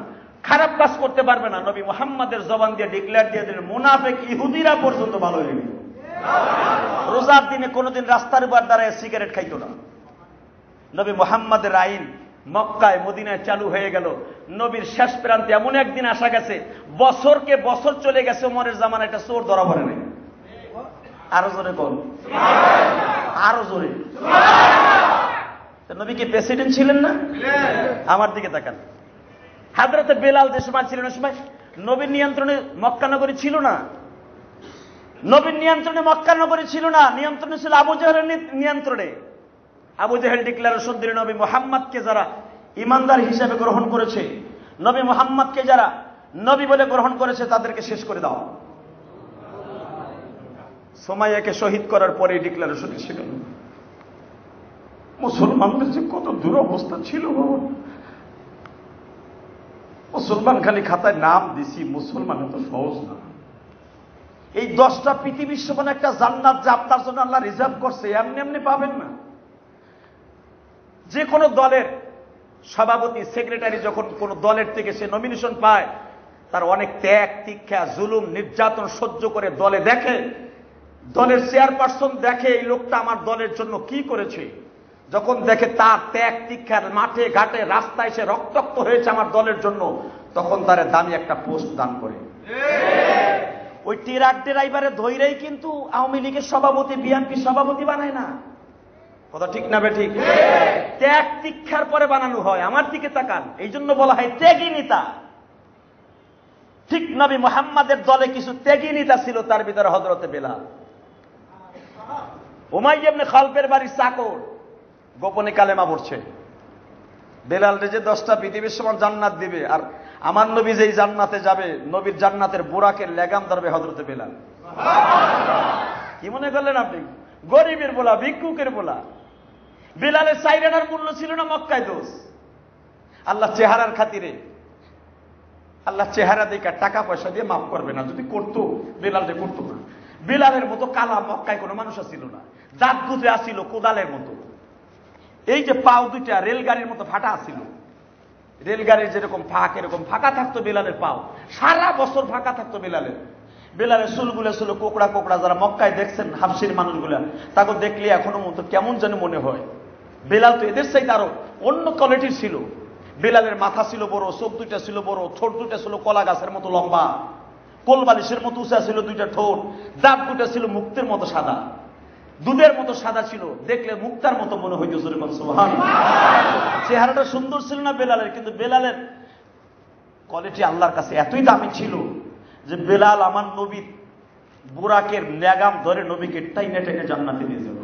খারাপ কাজ করতে পারবে না। নবী মুহাম্মদের জবান দিয়ে ডিক্লেয়ার দিয়ে দিলেন, মুনাফিক ইহুদিরা পর্যন্ত ভালো হয়ে গেল। রোজার দিনে কোনোদিন রাস্তার উপর দাঁড়ায় সিগারেট খাইতো না। নবী মুহাম্মদের আইন মক্কায় মদিনায় চালু হয়ে গেল। নবীর শেষ প্রান্তে এমন একদিন আসা গেছে, বছরকে বছর চলে গেছে, ওমরের জামানায় একটা চোর ধরা পড়ে নাই। আরো জোরে বল, আরো জোরে। নবী কি প্রেসিডেন্ট ছিলেন না? আমার দিকে তাকান। হযরত বেলাল যে সময় ছিলেন, ওই সময় নবীর নিয়ন্ত্রণে মক্কা নগরী ছিল না। নবীর নিয়ন্ত্রণে মক্কা নগরী ছিল না, নিয়ন্ত্রণে ছিল আবু জাহেলের নিয়ন্ত্রণে। আবু জাহেল ডিক্লারেশন দিলেন, নবী মুহাম্মদকে যারা ইমানদার হিসেবে গ্রহণ করেছে, নবী মুহাম্মদকে যারা নবী বলে গ্রহণ করেছে, তাদেরকে শেষ করে দাও। সুমাইয়াকে শহীদ করার পরে ডিক্লারেশন ছিল। মুসলমানদের যে কত দুরবস্থা ছিল, মুসলমান খালি খাতায় নাম দিছি, মুসলমান এত সহজ না। এই 10টা পৃথিবীর সমান একটা জান্নাত যে আপনার জন্য আল্লাহ রিজার্ভ করছে, এমনি এমনি পাবেন না। যে কোনো দলের সভাপতি, সেক্রেটারি যখন কোন দলের থেকে সে নমিনেশন পায়, তার অনেক ত্যাগ তিক্ষা, জুলুম, নির্যাতন সহ্য করে দলে দেখে, দলের চেয়ারপারসন দেখে এই লোকটা আমার দলের জন্য কি করেছে। যখন দেখে তার ত্যাগ তিক্ষার মাঠে ঘাটে রাস্তায় সে রক্তাক্ত হয়েছে আমার দলের জন্য, তখন তার দামি একটা পোস্ট দান করে। ওই ট্রাক ড্রাইভারের ধৈরেই কিন্তু আওয়ামী লীগের সভাপতি, বিএনপি সভাপতি বানায় না। কথা ঠিক না বেঠিক? ত্যাগ তিক্ষার পরে বানানো হয়। আমার দিকে তাকান, এই জন্য বলা হয় ত্যাগী নেতা। ঠিক নবী মুহাম্মাদের দলে কিছু ত্যাগী নেতা ছিল, তার ভিতরে হযরত বেলাল। উমাইয়া ইবনে খালফের বাড়ির চাকর গোপনে কালেমা পড়ছে। বেলাল যে 10টা পৃথিবীর সমান জান্নাত দিবে, আর আমার নবী যেই জান্নাতে যাবে, নবীর জান্নাতের বুরাকের লেগাম ধরবে হযরত বেলাল। কি মনে করলেন আপনি? গরিবের বলা, ভিক্ষুকের বলা। বেলালের 4 আনার মূল্য ছিল না মক্কায় দোষ। আল্লাহ চেহারার খাতিরে, আল্লাহ চেহারা দেখে টাকা পয়সা দিয়ে মাফ করবে না। যদি করতো, বেলাল যে করতো না। বেলালের মতো কালা মক্কায় কোনো মানুষ ছিল না। দাঁত দুটো আসিল কোদালের মতো। এই যে পাও দুইটা রেলগাড়ির মতো ফাটা আসিল। রেলগাড়ির যেরকম ফাঁক, এরকম ফাঁকা থাকতো বেলালের পাও। সারা বছর ফাঁকা থাকতো বেলালের। বেলালের চুলগুলো ছিল কোকড়া কোকড়া। যারা মক্কায় দেখছেন হাবশির মানুষগুলা, তাকে দেখলে এখনো মতো কেমন যেন মনে হয়। বেলাল তো এদের চাইতে আরো অন্য কোয়ালিটির ছিল। বেলালের মাথা ছিল বড়, চোখ দুইটা ছিল বড়, ঠোঁট দুইটা ছিল কলা গাছের মতো লম্বা, কোল বালিশের মতো উঁচা ছিল দুইটা ঠোঁট, দাঁত দুইটা ছিল মুক্তের মতো সাদা, দুধের মতো সাদা ছিল, দেখলে মুক্তার মতো মনে হইতো। সুবহানাল্লাহ। চেহারাটা সুন্দর ছিল না বেলালের, কিন্তু বেলালের কোয়ালিটি আল্লাহর কাছে এতই দামি ছিল যে বেলাল আমার নবীর বুরাকের লেগাম ধরে নবীকে টাইনে টেনে জান্নাতে নিয়ে যাবে।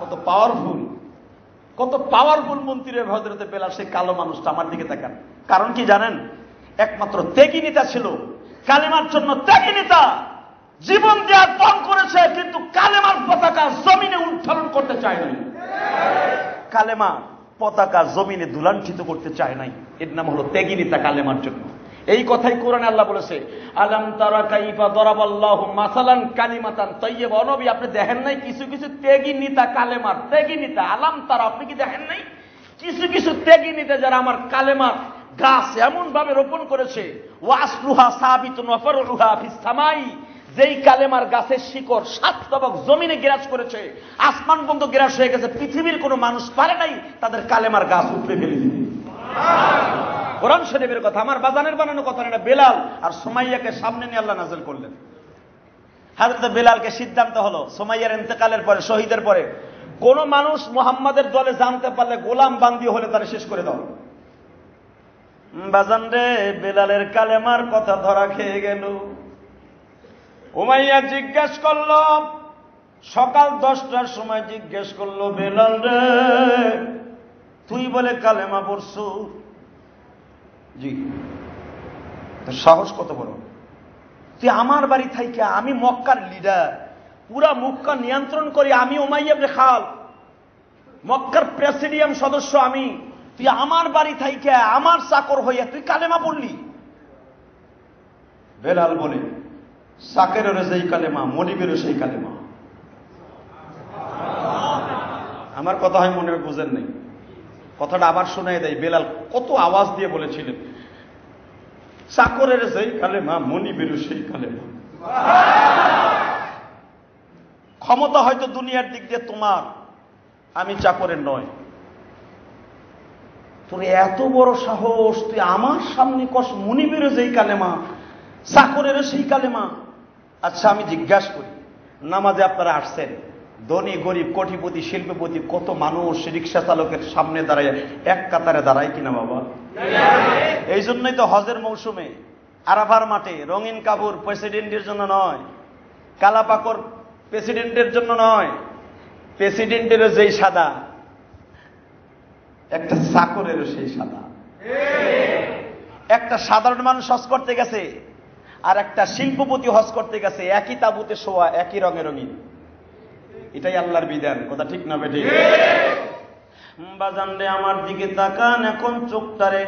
কত পাওয়ারফুল, কত পাওয়ারফুল মন্ত্রী হযরত বেলাল। সেই কালো মানুষটা আমার দিকে তাকান। কারণ কি জানেন? একমাত্র ত্যাগী নেতা ছিল, কালেমার জন্য ত্যাগী নেতা। জীবন দেওয়ার পণ করেছে, কিন্তু কালেমার পতাকা জমিনে উত্তোলন করতে চায় নাই। কালেমা পতাকা জমিনে দুলাঞ্ছিত করতে চায় নাই। এর নাম হলো ত্যাগী নেতা কালেমার জন্য। এই কথাই কোরআনে আল্লাহ বলেছে, আলাম তারা কাইফা দরাবাল্লাহু মাসালান কালিমাতান তাইয়্যিবা। নবী আপনি দেখেন নাই কিছু কিছু ত্যাগী নেতা, কালেমার ত্যাগী নেতা? আলাম তারা, আপনি কি দেখেন নাই কিছু কিছু ত্যাগী নেতা যারা আমার কালেমার গাছ এমন ভাবে রোপণ করেছে, ওয়াসলুহা সাবিতুন ওয়া ফারউহা ফিস সামাই, যেই কালেমার গাছের শিকড় 7 তবক জমিনে গ্রাস করেছে, আসমান পর্যন্ত গ্রাস হয়ে গেছে, পৃথিবীর কোনো মানুষ পারে নাই তাদের কালেমার গাছ উপড়ে ফেলে দিতে। কোরআন শরীফের কথা, আমার বাজানের বানানো কথা না। বেলাল আর সুমাইয়াকে সামনে নিয়ে আল্লাহ নাযিল করলেন। হযরত বেলালকে সিদ্ধান্ত হলো, সুমাইয়ার ইন্তেকালের পরে, শহীদের পরে, কোন মানুষ মুহাম্মাদের দলে জানতে পারলে গোলাম বান্দি হলে তারা শেষ করে দাও। বাজান রে, বেলালের কালেমার কথা ধরা খেয়ে গেল। উমাইয়া জিজ্ঞেস করল, সকাল 10টার সময় জিজ্ঞেস করলো, বেলাল রে তুই বলে কালেমা পড়ছু? জি। সাহস কত বড়! তুই আমার বাড়ি থাইকা, আমি মক্কার লিডার, পুরা মক্কা নিয়ন্ত্রণ করি আমি, উমাইয়া ইবনে খালফ, মক্কার প্রেসিডিয়াম সদস্য আমি, তুই আমার বাড়ি থাইকা আমার চাকর হইয়া তুই কালেমা পড়লি? বেলাল বলে, সাকেরেরও সেই কালেমা, মনিবেরও সেই কালেমা। আমার কথা হয় মনে হয় বুঝেন নাই, কথাটা আবার শোনাই দেয়। বেলাল কত আওয়াজ দিয়ে বলেছিলেন, চাকরের সেই কালেমা, মনিবেরও সেই কালেমা। ক্ষমতা হয়তো দুনিয়ার দিক দিয়ে তোমার, আমি চাকরের নয়। তোর এত বড় সাহস, তুই আমার সামনে কস মনিবেরও যেই কালেমা, চাকরেরও সেই কালেমা। আচ্ছা আমি জিজ্ঞাসা করি, নামাজে আপনারা আসছেন, ধনী গরিব কোটিপতি শিল্পপতি কত মানুষ রিক্সা চালকের সামনে দাঁড়ায় এক কাতারে দাঁড়ায় কিনা বাবা? এই জন্যই তো হজের মৌসুমে আরাফার মাঠে রঙিন কাপড় প্রেসিডেন্টের জন্য নয়, কালা পাকড় প্রেসিডেন্টের জন্য নয়, প্রেসিডেন্টেরও যেই সাদা, একটা চাকরেরও সেই সাদা। একটা সাধারণ মানুষ হজ করতে গেছে আর একটা শিল্পপতি হজ করতে গেছে, একই তাবুতে শোয়া, একই রঙে রঙিন। এটাই আল্লাহর বিধান, কথা ঠিক না বেঠিক? বাজান রে আমার দিকে তাকান এখন, চোখটারে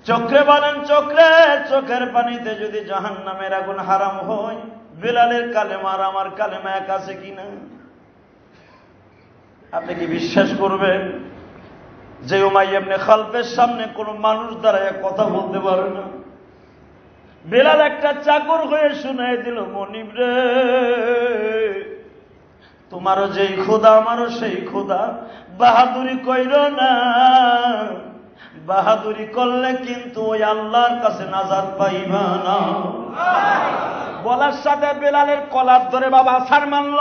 চোখে বলেন, চোখের পানিতে যদি জাহান্নামের আগুন হারাম হয়, বেলালের কালেমা আর আমার কালেমা এক আছে কিনা? আপনি কি বিশ্বাস করবেন যে উমাইয়া ইবনে খালফের সামনে কোন মানুষ দাঁড়ায় কথা বলতে পারে না? বেলাল একটা চাকর হয়ে শুনাই দিল, মনিব রে, তোমারও যেই খোদা আমারও সেই খোদা, বাহাদুরি কইর না, বাহাদুরি করলে কিন্তু ওই আল্লাহর কাছে নাজাত পাইবা না। বলার সাথে বেলালের কলার ধরে বাবা ছাড় মানল।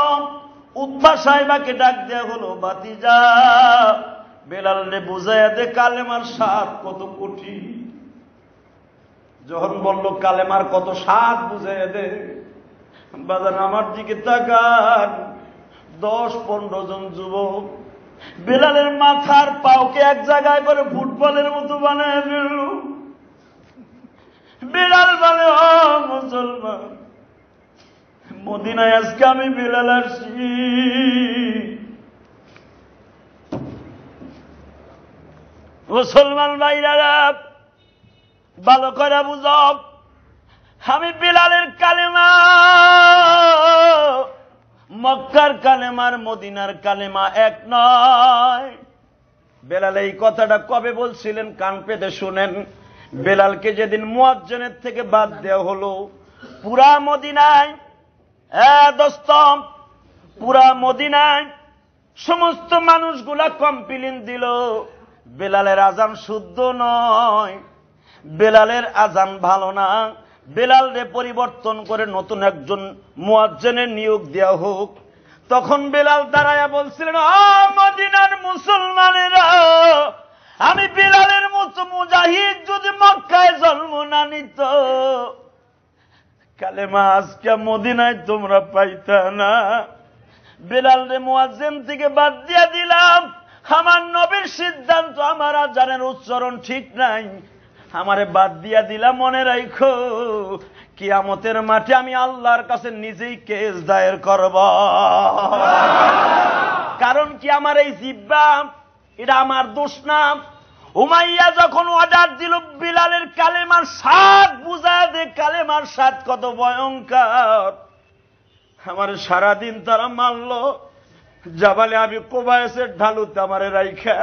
উৎপা সাহেবাকে ডাক দেয়া হলো, বাতিজা বেলাল রে বুঝাইয়া দে কালেমার স্বাদ কত কঠিন। যখন বলল কালেমার কত স্বাদ বুঝাইয়া দে, বাজান আমার দিকে তাকান, 10-15 জন যুবক বেলালের মাথার পাওকে এক জায়গায় করে ফুটবলের মতো বানায় ফেলল। বেলাল বলে, ও মুসলমান, মদিনায় আজকে আমি বেলাল আসছি। মুসলমান ভাইরা ভালো করে বুঝব, আমি বেলালের কালেমা, মক্কার কালেমার মদিনার কালেমা এক নয়। বেলাল এই কথাটা কবে বলছিলেন কান পেতে শুনেন। বেলালকে যেদিন মুয়াজ্জিনের থেকে বাদ দেওয়া হলো, পুরা মদিনায়, দোস্ত, পুরা মদিনায় সমস্ত মানুষগুলা কমপ্লেইন দিল, বেলালের আজান শুদ্ধ নয়, বেলালের আজান ভালো না, বেলালরে পরিবর্তন করে নতুন একজন মুয়াজ্জিনের নিয়োগ দেওয়া হোক। তখন বেলাল দাঁড়ায়া বলছিলেন, মদিনার মুসলমানেরা, আমি বেলালের মতো মুজাহিদ যদি মক্কায় জন্ম না নিত, কালেমা আজকে মদিনায় তোমরা পাইতা না। বেলালরে মুয়াজ্জিন থেকে বাদ দিয়া দিলাম, আমার নবীর সিদ্ধান্ত, আমার আজানের উচ্চারণ ঠিক নাই, আমারে বাদ দিয়া দিলাম। মনে রাখো, কিয়ামতের মাঠে আমি আল্লাহর কাছে নিজেই কেস দায়ের করব। কারণ কি, আমার এই জিহ্বা, এটা আমার দোষ না। উমাইয়া যখন অর্ডার দিল বিলালের কালেমার স্বাদ বুঝায় দে, কালেমার স্বাদ কত ভয়ঙ্কর, আমার সারাদিন তারা মারল। জাবালে আমি কোবায়েসের ঢালুতে আমারে রাইখা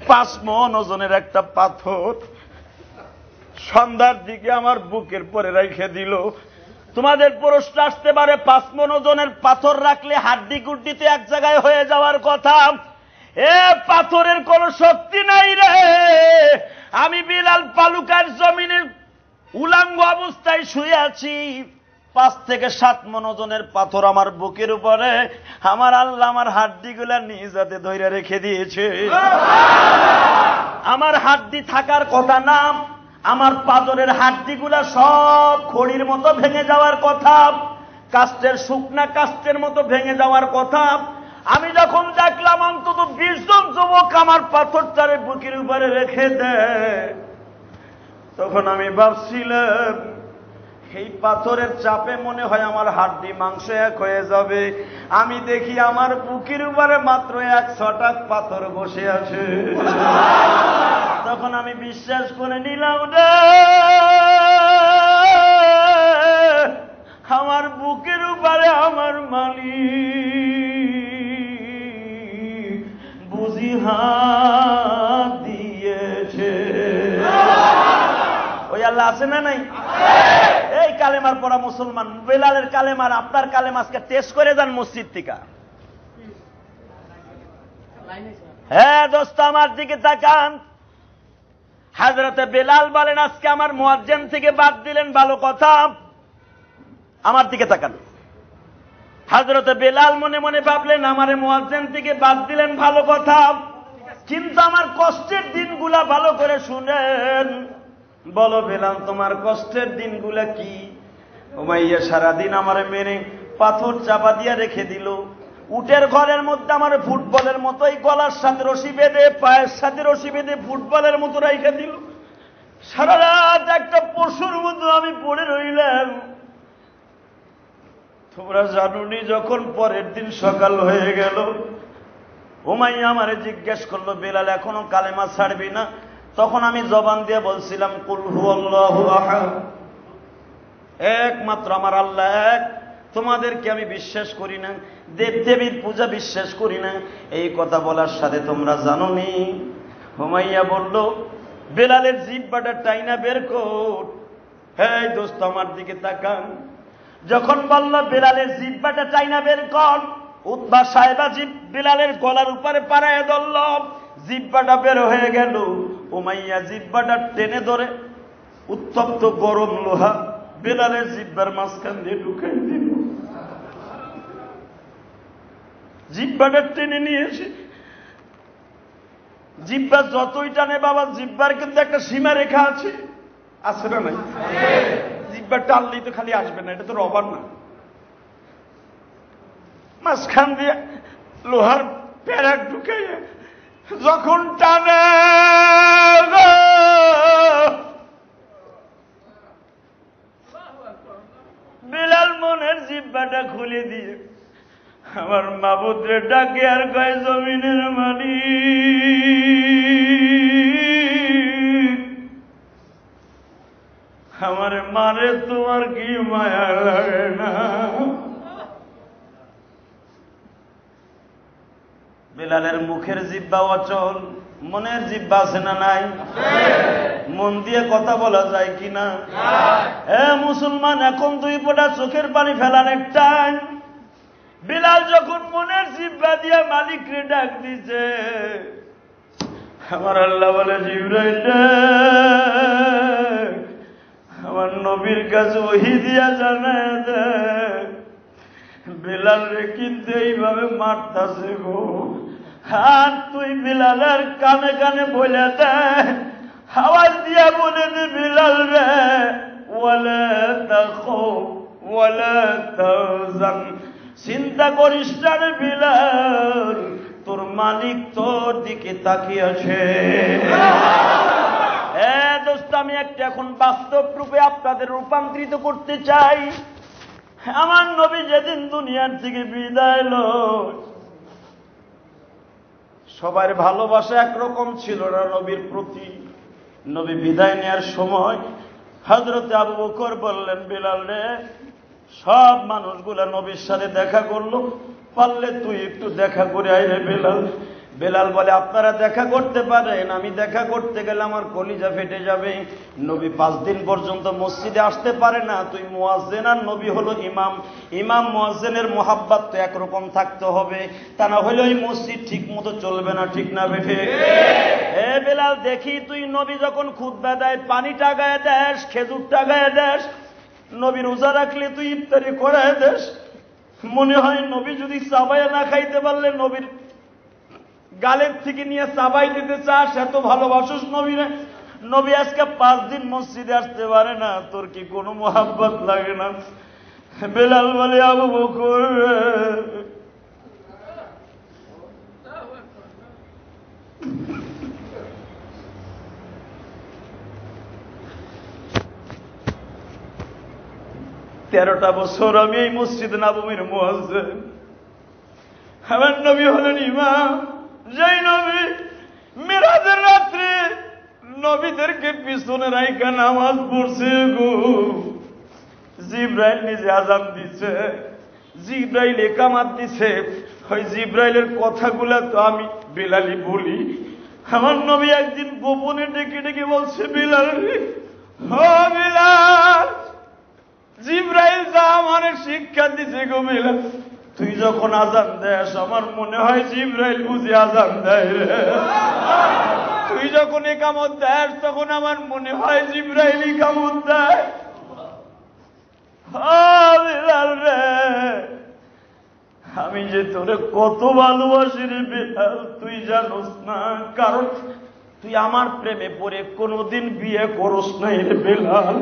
5 মণ ওজনের একটা পাথর সন্ধ্যার দিকে আমার বুকের পরে রেখে দিল। তোমাদের প্রশ্ন আসতে পারে, 5 মণ ওজনের পাথর রাখলে হাড্ডি গুড্ডিতে এক জায়গায় হয়ে যাওয়ার কথা, এ পাথরের কোন শক্তি নাই রে। আমি বিলাল পালুকার জমিনে উলাঙ্গ অবস্থায় শুয়ে আছি, 5 থেকে 7 মণ ওজনের পাথর আমার বুকের উপরে, আমার আল্লাহ আমার হাড্ডিগুলা নিজ হাতে ধরে রেখে দিয়েছে। আমার হাড্ডি থাকার কথা না, আমার পাথরের হাড্ডিগুলা সব খড়ির মতো ভেঙে যাওয়ার কথা, কাস্টের শুকনা কাস্টের মতো ভেঙে যাওয়ার কথা। আমি যখন দেখলাম অন্তত 20 জন যুবক আমার পাথরটারে বুকের উপরে রেখে দেয়, তখন আমি ভাবছিলাম এই পাথরের চাপে মনে হয় আমার হাড্ডি মাংস এক হয়ে যাবে। আমি দেখি আমার বুকের উপরে মাত্র 1 ছটাক পাথর বসে আছে। তখন আমি বিশ্বাস করে নিলাম রে, আমার বুকের উপরে আমার মালিক বুঝি হাত দিয়েছে। ওই আল্লাহ আছে না নাই? এই কালেমার পড়া মুসলমান, বেলালের কালেমার আপনার কালেমা আজকে টেস্ট করে যান মসজিদ থেকে। হ্যাঁ দোস্ত, আমার দিকে তাকান। হযরতে বেলাল বলেন, আজকে আমার মুয়াজ্জিন থেকে বাদ দিলেন, ভালো কথা। আমার দিকে তাকান। হযরতে বেলাল মনে মনে ভাবলেন, আমারে মুয়াজ্জিন থেকে বাদ দিলেন, ভালো কথা, কিন্তু আমার কষ্টের দিনগুলা ভালো করে শুনেন। বলো বেলাল, তোমার কষ্টের দিনগুলা কি? উমাইয়া সারাদিন আমারে মেরে পাথর চাপা দিয়ে রেখে দিল। উটের ঘরের মধ্যে আমার ফুটবলের মতোই গলার সাথে রশি বেঁধে, পায়ের সাথে রশি বেঁধে ফুটবলের মতো রেখে দিল। সারা রাত একটা পশুর মতো আমি পড়ে রইলাম। তোমরা জানুনি, যখন পরের দিন সকাল হয়ে গেল, উমাইয়া আমারে জিজ্ঞেস করলো, বেলাল এখনো কালেমা ছাড়বি না? তখন আমি জবান দিয়ে বলছিলাম, কুল হুয়াল্লাহু আহাদ, একমাত্র আমার আল্লাহ এক, তোমাদেরকে আমি বিশ্বাস করি না, দেব দেবীর পূজা বিশ্বাস করি না। এই কথা বলার সাথে তোমরা জানোনি? হুমাইয়া বলল, বেলালের জিহ্বাটা টাইনা বের কর। হ্যাঁ দোস্ত, আমার দিকে তাকান। যখন বলল বেলালের জিহ্বাটা টাইনা বের কর, উতবা সাহেবা বেলালের গলার উপরে পাড়ায় ধরল, জিহ্বাটা বের হয়ে গেল। উমাইয়া জিহ্বাটা টেনে ধরে উত্তপ্ত গরম লোহা বেলালের জিহ্বার মাঝখান দিয়ে ঢুকাই দিল। জিহ্বাটা টেনে নিয়ে এসে, জিহ্বা যতই টানে বাবা, জিহ্বার কিন্তু একটা সীমা রেখা আছে, আছে না নাই? জিহ্বা টানলেই তো খালি আসবে না, এটা তো রবার না। মাঝখান দিয়ে লোহার প্যারাক ঢুকাই যখন টানে, বেলাল মনের জিহ্বাটা খুলে দিয়ে আমার মাবুদরে ডাকে আর কয়, জমিনের মালিক, আমার মারে তোমার কি মায়া লাগে না? বেলালের মুখের জিহ্বা অচল, মনের জিহ্বা আছে না নাই? মন দিয়ে কথা বলা যায় কিনা? মুসলমান, এখন দুই ফোঁটা চোখের পানি ফেলানোর টাইম। বেলাল যখন মনের জিহ্বা দিয়ে মালিকরে ডাক দিছে, আমার আল্লাহ বলে, জিবরাইল আমার নবীর কাছে ওহী দিয়া জানায় দে, বেলাল রে কিন্তু এইভাবে মারতাছে গো। আর তুই বেলালের কানে কানে বলে দে, আওয়াজ দিয়া বলে দে, বেলাল রে, ওয়ালা তাখাফ ওয়ালা তাহজান, চিন্তা করিস না রে বেলাল, তোর মালিক তোর দিকে তাকিয়ে আছে। দোস্ত, আমি একটা এখন বাস্তব রূপে আপনাদের রূপান্তরিত করতে চাই। আমার নবী যেদিন দুনিয়ার থেকে বিদায় লয়, সবার ভালোবাসা একরকম ছিল না নবীর প্রতি। নবী বিদায় নেওয়ার সময় হযরতে আবু বকর বললেন, বেলাল রে, সব মানুষগুলা নবীর সাথে দেখা করলো, পারলে তুই একটু দেখা করে আয় রে বেলাল। বেলাল বলে, আপনারা দেখা করতে পারেন, আমি দেখা করতে গেলে আমার কলিজা ফেটে যাবে। নবী 5 দিন পর্যন্ত মসজিদে আসতে পারে না, তুই মুয়াজ্জিন আর নবী হলো ইমাম, ইমাম মুয়াজ্জিনের মোহাব্বত তো একরকম থাকতে হবে, তা না হলে ওই মসজিদ ঠিক মতো চলবে না, ঠিক না বেঠে? বেলাল, দেখি তুই নবী যখন খুতবা দেয় পানিটা গায়ে দেশ, খেজুরটা গায়ে দেশ, নবী রোজা রাখলে তুই ইফতারি করায় দেশ। মনে হয় নবী যদি চাবাইয়া না খাইতে পারলে নবীর গালের থেকে নিয়ে চাবাই দিতে চাস, এত ভালোবাসিস নবীরে। নবী আজকে 5 দিন মসজিদে আসতে পারে না, তোর কি কোনো মোহাব্বত লাগে না? বেলাল বলে, আবু বকর, তেরোটা বছর আমি এই মসজিদ নববীর মুয়াজ্জিন, আমার নবী হলেন ইমাম। যেই নবী মিরাজের রাত্রে নবীদেরকে পিছনে রাইখা নামাজ পড়ছে গো। জিব্রাইল নিজে আযান দিছে, জিব্রাইল ইকামত দিছে। ওই জিব্রাইলের কথাগুলা তো আমি বেলালই বলি। আমার নবী একদিন গোপনে ডেকে ডেকে বলছে, বিলাল রে, ও বিলাল, জিব্রাইল যা আমারে শিক্ষা দিছে গো বিলাল, তুই যখন আযান দেস আমার মনে হয় জিব্রাইল বুঝি আযান দেয় রে। তুই যখন ইকামত দেস তখন আমার মনে হয় জিব্রাইল ইকামত দেয়। বিলাল রে, আমি যে তোরে কত ভালোবাসি রে বিলাল, তুই জানোস না। কারণ তুই আমার প্রেমে পড়ে কোনোদিন বিয়ে করস নাই রে বিলাল।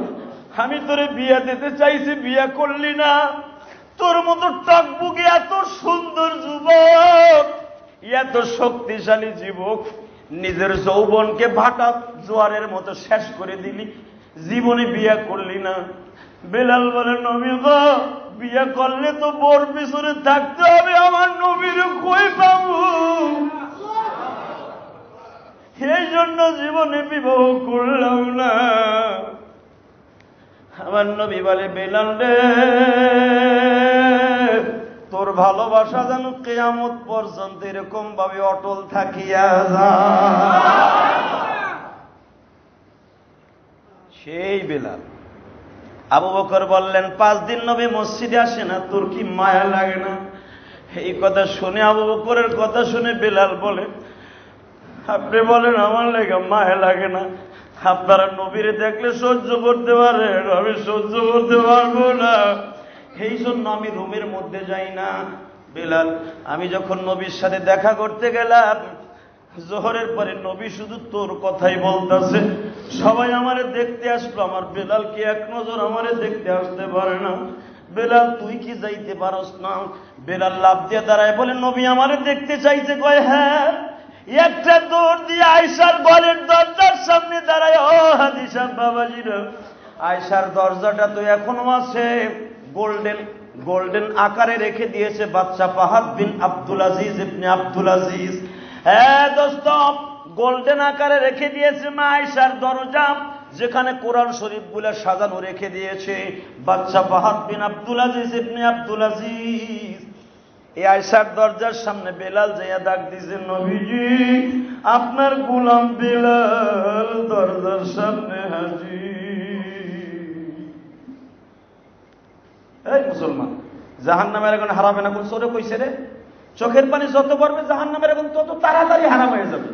আমি তোরে বিয়ে দিতে চাইছি, বিয়ে করলি না। তোর মতো টকবুকে এত সুন্দর যুবক, এত শক্তিশালী যুবক, নিজের যৌবনকে ভাটা জোয়ারের মতো শেষ করে দিলি, জীবনে বিয়ে করলি না। বেলাল বলে, নবী গো, বিয়ে করলে তো বোর পিছনে থাকতে হবে, আমার নবীর কই পাবো? এই জন্য জীবনে বিবাহ করলাম না। আমার নবী বলে, বেলাল রে, তোর ভালোবাসা যেন কিয়ামত পর্যন্ত এরকম ভাবে অটল থাকিয়া যায়। সেই বেলাল। আবু বকর বললেন, 5 দিন নবী মসজিদে আসে না, তোর কি মায়া লাগে না? এই কথা শুনে, আবু বকরের কথা শুনে বেলাল বলে, আপনি বলেন আমার লেগে মায়া লাগে না, আপনারা নবীরে দেখলে সহ্য করতে পারেন, আমি সহ্য করতে পারবো না। এই জন্য আমি রুমের মধ্যে যাই না। বেলাল, আমি যখন নবীর সাথে দেখা করতে গেলাম, জোহরের পরে নবী শুধু তোর কথাই বলতেছে। সবাই আমারে দেখতে আসলো, আমার বেলাল কি এক নজর আমারে দেখতে আসতে পারে না? বেলাল, তুই কি যাইতে পারস না? বেলাল লাফ দিয়ে দাঁড়ায় বলে, নবী আমারে দেখতে চাইছে। কয়, হ্যাঁ। একটা দৌড় দিয়ে আয়েশার ঘরের দরজার সামনে দাঁড়ায়। ও হাদিসা বাবাজিরা, আয়েশার দরজাটা তো এখনো আছে, গোল্ডেন আকারে রেখে দিয়েছে বাদশা ফাহাদ বিন আব্দুল আজিজ ইবনে আব্দুল আজিজ। হ্যাঁ দোস্ত, গোল্ডেন আকারে রেখে দিয়েছে মা আয়েশার দরজা, যেখানে কোরআন শরীফ গুলা সাজানো রেখে দিয়েছে বাদশা ফাহাদ বিন আব্দুল আজিজ ইবনে আব্দুল আজিজ। এই আয়েশার দরজার সামনে বেলাল যাইয়া ডাক দিছে, নবীজি, আপনার গোলাম বেলাল দরজার সামনে হাজির। এই মুসলমান, জাহান্নামের আগুন হারাবে না কোন সরে কইছে রে? চোখের পানি যত পড়বে জাহান্নামের আগুন তত তাড়াতাড়ি হারাম হয়ে যাবে।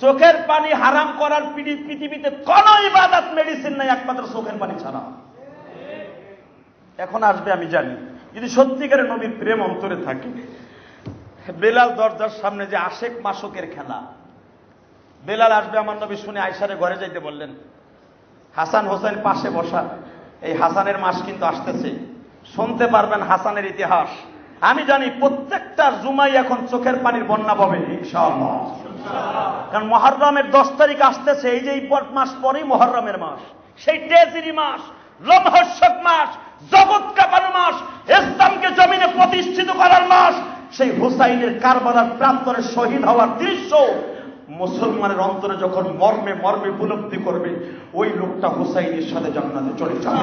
চোখের পানি হারাম করার পৃথিবীতে কোন ইবাদত মেডিসিন নাই, একমাত্র চোখের পানি ছাড়া। এখন আসবে আমি জানি, যদি সত্যিকারের নবীর প্রেম অন্তরে থাকে। বেলাল দরজার সামনে যে আশেক মাসুকের খেলা। বেলাল আসবে, আমার নবী শুনে আয়েশারে ঘরে যাইতে বললেন। হাসান হোসেন পাশে বসা। এই হাসানের মাস কিন্তু আসতেছে, শুনতে পারবেন হাসানের ইতিহাস। আমি জানি প্রত্যেকটা জুমাই এখন চোখের পানির বন্যা পাবে ইনশাআল্লাহ। কারণ মুহররমের 10 তারিখ আসতেছে, এই যে এই মাস পরেই মুহররমের মাস, সেই তেজিরি মাস, লোমহর্ষক মাস, জগৎ কাঁপানো মাস, ইসলামকে জমিনে প্রতিষ্ঠিত করার মাস। সেই হুসাইনের কারবালার প্রান্তরে শহীদ হওয়ার দৃশ্য মুসলমানের অন্তরে যখন মর্মে মর্মে উপলব্ধি করবে, ওই লোকটা হুসাইনের সাথে জান্নাতে চলে যাবে।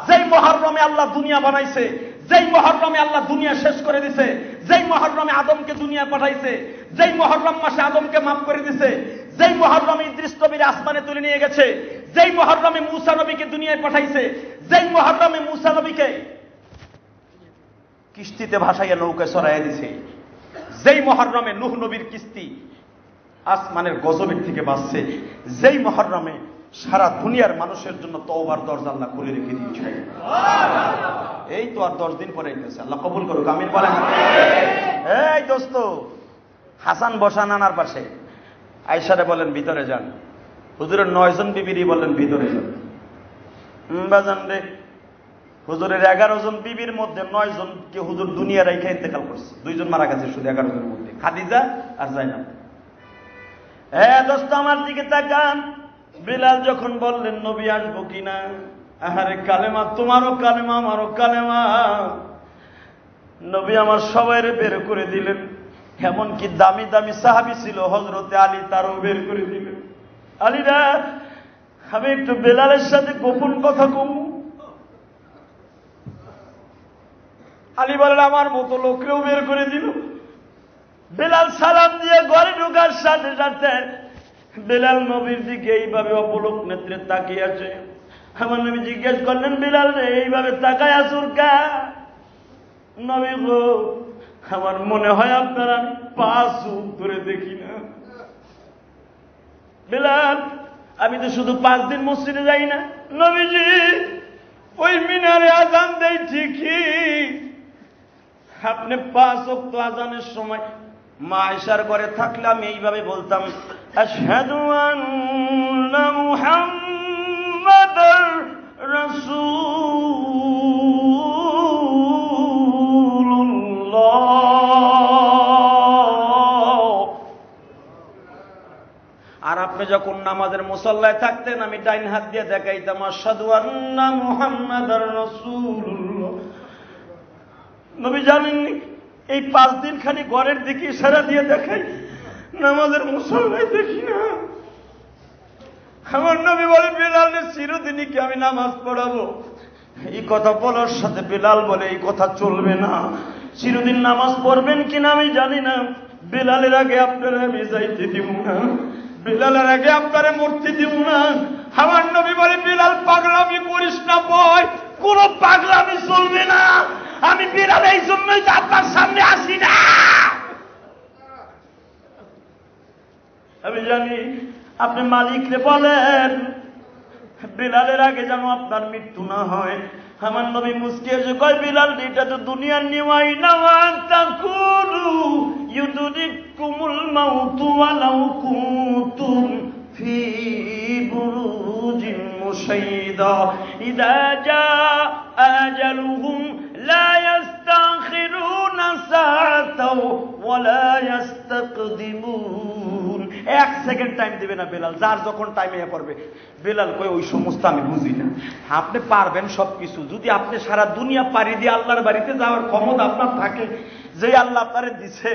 যেই মুহররমে আল্লাহ দুনিয়া বানাইছে, যেই মুহররমে আল্লাহ দুনিয়া শেষ করে দিছে, যেই মুহররমে আদমকে দুনিয়া পাঠাইছে, যেই মুহররম মাসে আদমকে মাফ করে দিছে, যেই মুহররমে ইদ্রিস নবীর আসমানে তুলে নিয়ে গেছে, যেই মুহররমে মূসা নবীকে দুনিয়ায় পাঠাইছে, যেই মুহররমে মূসা নবীকে কিস্তিতে ভাসাইয়া নৌকায় সরাইয়া দিছে, যেই মুহররমে নূহ নবীর কিস্তি আসমানের গজবের থেকে বাঁচছে, যেই মুহররমে সারা দুনিয়ার মানুষের জন্য তওবার দরজা আল্লাহ খুলে রেখে দিয়েছে। এই তো আর 10 দিন পরে আইতেছে, আল্লাহ কবুল করুক, আমিন বলেন। এই দোস্ত, হাসান বসা নানার পাশে। আয়েশারে বলেন ভিতরে যান। হুজুরের 9 জন বিবিরই বলেন ভিতরে যান। বাজান রে, হুজুরের 11 জন বিবির মধ্যে 9 জনকে হুজুর দুনিয়া রাইখা ইন্তেকাল করছে, 2 জন মারা গেছে শুধু 11 জনের মধ্যে, খাদিজা আর জাইনাব। হ্যাঁ দোস্ত, আমার দিকে তাকান। বিলাল যখন বললেন নবী আসবো কিনা, আহারে কালেমা, তোমারও কালেমা আমারও কালেমা। নবী আমার সবাইরে বের করে দিলেন, এমনকি দামি দামি সাহাবী ছিল হযরতে আলী, তারও বের করে দিলেন। আলীরা, আমি একটু বেলালের সাথে গোপন কথা কম। আলী বলেন, আমার মতো লোককেও বের করে দিল। বেলাল সালাম দিয়ে ঘরে ঢোকার সাথে সাথে বেলাল নবীর দিকে এইভাবে অপলক নেত্রে তাকিয়ে আছে। আমার নবী জিজ্ঞেস করলেন, বেলাল রে, এইভাবে তাকায় আসুর কা? নবী গো, আমার মনে হয় আপনার আমি 5 যুগ ধরে দেখি না। বেলাল, আমি তো শুধু 5 দিন মসজিদে যাই না। নবীজি, ওই মিনারে আজান দেই ঠিকই, আপনি 5 ওয়াক্ত আজানের সময় মা আয়েশার ঘরে থাকলে আমি এইভাবে বলতাম, আশহাদু আন্না মুহাম্মাদার রাসূলুল্লাহ। আর আপনি যখন নামাজের মুসল্লায় থাকতেন, আমি ডাইন হাত দিয়ে দেখাইতাম, আশহাদু আন্না মুহাম্মাদার রাসূলুল্লাহ। নবী জানেননি, এই 5 দিন খালি ঘরের দিকে ইশারা দিয়ে দেখাই, নামাজের মুসল্লায় দেখি না। আমার নবী বলে, বেলালের চিরদিনই কি আমি নামাজ পড়াবো? এই কথা বলার সাথে বেলাল বলে, এই কথা চলবে না, চিরদিন নামাজ পড়বেন কিনা আমি জানি না, বেলালের আগে আপনারা আমি যাইতে দিব না, বেলালের আগে আপনারা মরতে দিব না। আমার নবী বলে, বেলাল পাগলামি করিস না বয়, কোন পাগলামি চলবে না। আমি বেলাল এই জন্যই তো আপনার সামনে আসি না। আমি জানি আপনি মালিকরে বলেন, বেলালের আগে যেন আপনার মৃত্যু না হয়। আমার নবী মুস্কি এসে কয়, বেলাল, এটা তো দুনিয়ার নিয়মাই না, তাকুলু ইউদরিকুমুল মাউতু ওয়ালাউ কুনতুম ফি বুরুজিন মুশাইদা ইযা জাআ আজালুহুম লা ইস্তাখিরুনা সাআতাও ওয়ালা ইস্তাকদিমুন। 1 সেকেন্ড টাইম দিবে না বেলাল, যার যখন টাইম এ পড়বে। বেলাল কই, ওই সমস্ত আমি বুঝি না। আপনি পারবেন সবকিছু, যদি আপনি সারা দুনিয়া পাড়ি দিয়ে আল্লাহর বাড়িতে যাওয়ার ক্ষমতা আপনার থাকে, যে আল্লাহ আপনারে দিছে,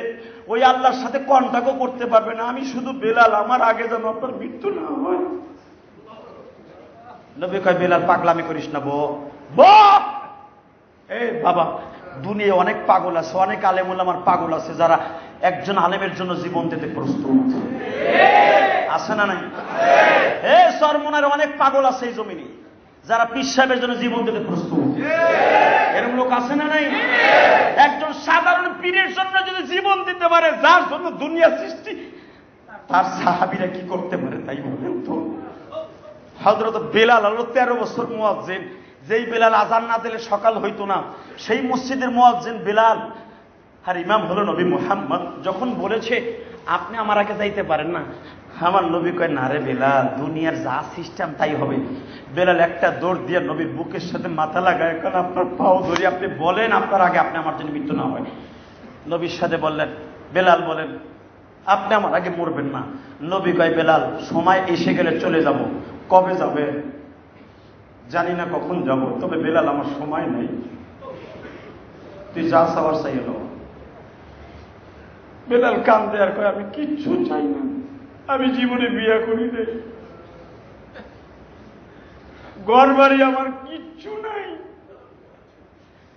ওই আল্লাহর সাথে কন্টাক্টও করতে পারবে না। আমি শুধু বেলাল, আমার আগে যেন আপনার মৃত্যু না হয়। নবী কয়, বেলাল পাগলামি করিস না বো। এই বাবা, দুনিয়ায় অনেক পাগল আছে, অনেক আলেম ওলামার পাগল আছে, যারা একজন আলেমের জন্য জীবন দিতে প্রস্তুত আছে না নাই? সরমনার অনেক পাগল আছে এই জমিনে, যারা পীর সাহেবের জন্য জীবন দিতে প্রস্তুত। এরকম লোক আছে না নাই? একজন সাধারণ পীরের জন্য যদি জীবন দিতে পারে, যার জন্য দুনিয়া সৃষ্টি, তার সাহাবীরা কি করতে পারে তাই বলেন তো। হযরত বেলাল হলো 13 বছর মুয়াজ্জিন। যেই বেলাল আজান না দিলে সকাল হইতো না, সেই মসজিদের মুয়াজ্জিন বেলাল। আর ইমাম হলো নবী মুহাম্মদ। যখন বলেছে, আপনি আমার আগে যাইতে পারেন না, আমার নবী কয়, না রে বেলাল, দুনিয়ার যা সিস্টেম তাই হবে। বেলাল একটা দৌড় দিয়ে নবীর বুকের সাথে মাথা লাগায়, কারণ আপনার পাও ধরি, আপনি বলেন আপনার আগে আপনি আমার জন্য মৃত্যু না হয়। নবীর সাথে বললেন, বেলাল বলেন, আপনি আমার আগে মরবেন না। নবী কয়, বেলাল, সময় এসে গেলে চলে যাব। কবে যাবে? জানি না কখন যাব, তবে বেলাল আমার সময় নেই, তুই যা চাওয়ার চাই এলো। বেলাল কান্দে আর কয়, আমি কিচ্ছু চাই না, আমি জীবনে বিয়ে করি রে, ঘর বাড়ি আমার কিচ্ছু নাই,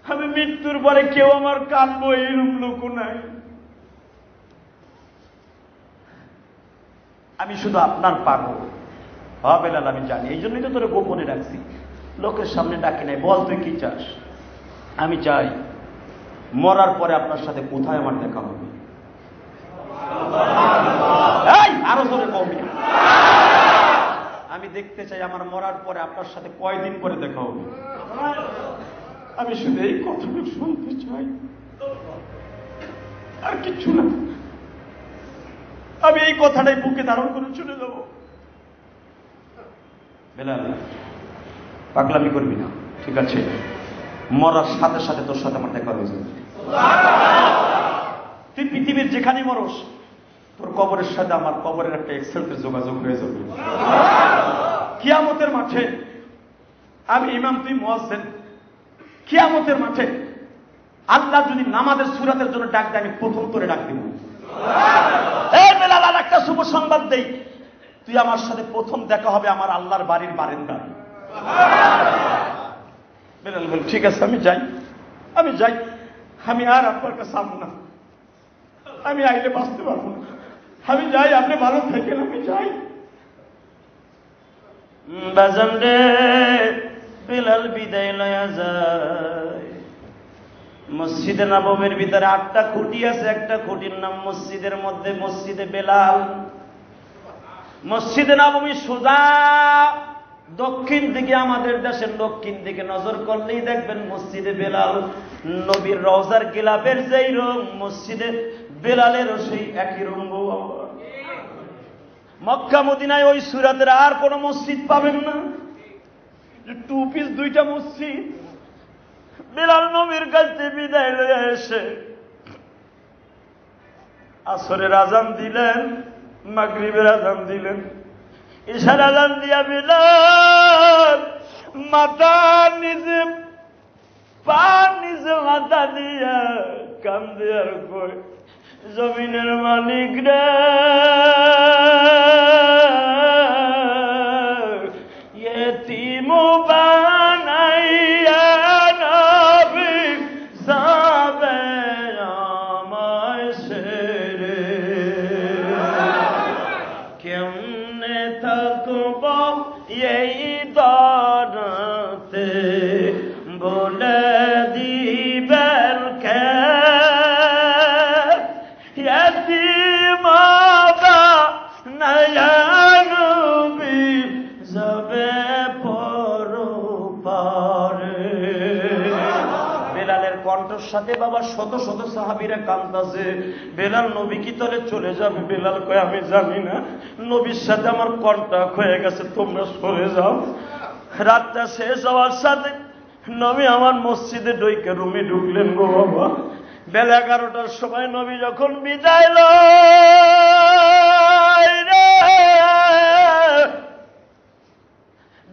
আমি মৃত্যুর পরে কেউ আমার কাঁদবো এরকম লোক নাই, আমি শুধু আপনার পাগল। হ্যাঁ বেলাল, আমি জানি, এই জন্যই তো তোরে গোপনে রাখছি, লোকের সামনে ডাকি নাই। বল তুই কি চাস? আমি চাই মরার পরে আপনার সাথে কোথায় আমার দেখা হবে। আরো জোরে কমই, আমি দেখতে চাই আমার মরার পরে আপনার সাথে কয়দিন পরে দেখা হবে। আমি শুধু এই কথাটা শুনতে চাই, আর কিচ্ছু না। আমি এই কথাটাই বুকে ধারণ করে চলে যাব। বেলাল, পাগলামি করবি না, ঠিক আছে? মরার সাথে সাথে তোর সাথে আমার দেখা হয়ে যাবে। তুই পৃথিবীর যেখানে মরস, তোর কবরের সাথে আমার কবরের একটা এক্সেলতে যোগাযোগ হয়ে যাবে। কিয়ামতের মাঠে আমি ইমাম, তুই মুয়াজ্জিন, কিয়ামতের মাঠে আল্লাহ যদি নামাজের সূরাতের জন্য ডাক দেয়, আমি প্রথম তোরে ডাক দিব। এই বেলাল, আর একটা শুভ সংবাদ দেই, তুই আমার সাথে প্রথম দেখা হবে আমার আল্লাহর বাড়ির বারান্দায়। বেলাল বলল, ঠিক আছে আমি যাই, আমি আর আপনার কাছে আসবো না, আমি আইলে বাঁচতে পারবো না, আমি যাই, আপনি ভালো থাকেন, আমি যাই। বাজান রে, বেলাল বিদায় লয়া যায়। মসজিদে নববীর ভিতরে 8টা খুঁটি আছে, একটা খুঁটির নাম মসজিদের মধ্যে মসজিদে বেলাল। মসজিদে নববী সোজা দক্ষিণ দিকে, আমাদের দেশের দক্ষিণ দিকে নজর করলেই দেখবেন মসজিদে বেলাল। নবীর রওজার গিলাফের যেই রং, মসজিদে বেলালেরও সেই একই রং। মক্কা মদিনায় ওই সুরাতের আর কোন মসজিদ পাবেন না, 2 পিস 2টা মসজিদ। বেলাল নবীর কাছে বিদায় লয়ে এসে আসরের আজান দিলেন, মাগরিবের আজান দিলেন, ইশার আজান দিয়া বেলাল মাথা নিজে পা নিজে মাথা দিয়া কান্দে আর কই, জমিনের মালিক রে, ইয়তিম বানাইয়া নবী যাবে আমায় ছেড়ে, কেমনে থাকব এই দরতে, বলে দিবেন কে, ইয়তিম বানাইয়া নবী যাবে পরপারে। বেলালের কণ্ঠের সাথে বাবা শত শত সাহাবীরা কাঁদতেছে। বেলাল নবী কি তলে চলে যাবে? বেলাল কয়, আমি জানি না, নবীর সাথে আমার কন্টাক্ট হয়ে গেছে, তোমরা সরে যাও। রাতটা শেষ হওয়ার সাথে নবী আমার মসজিদে ঢুকে রুমে ঢুকলেন গো বাবা। বেলা 11টার সময় নবী যখন বিদায় লয় রে,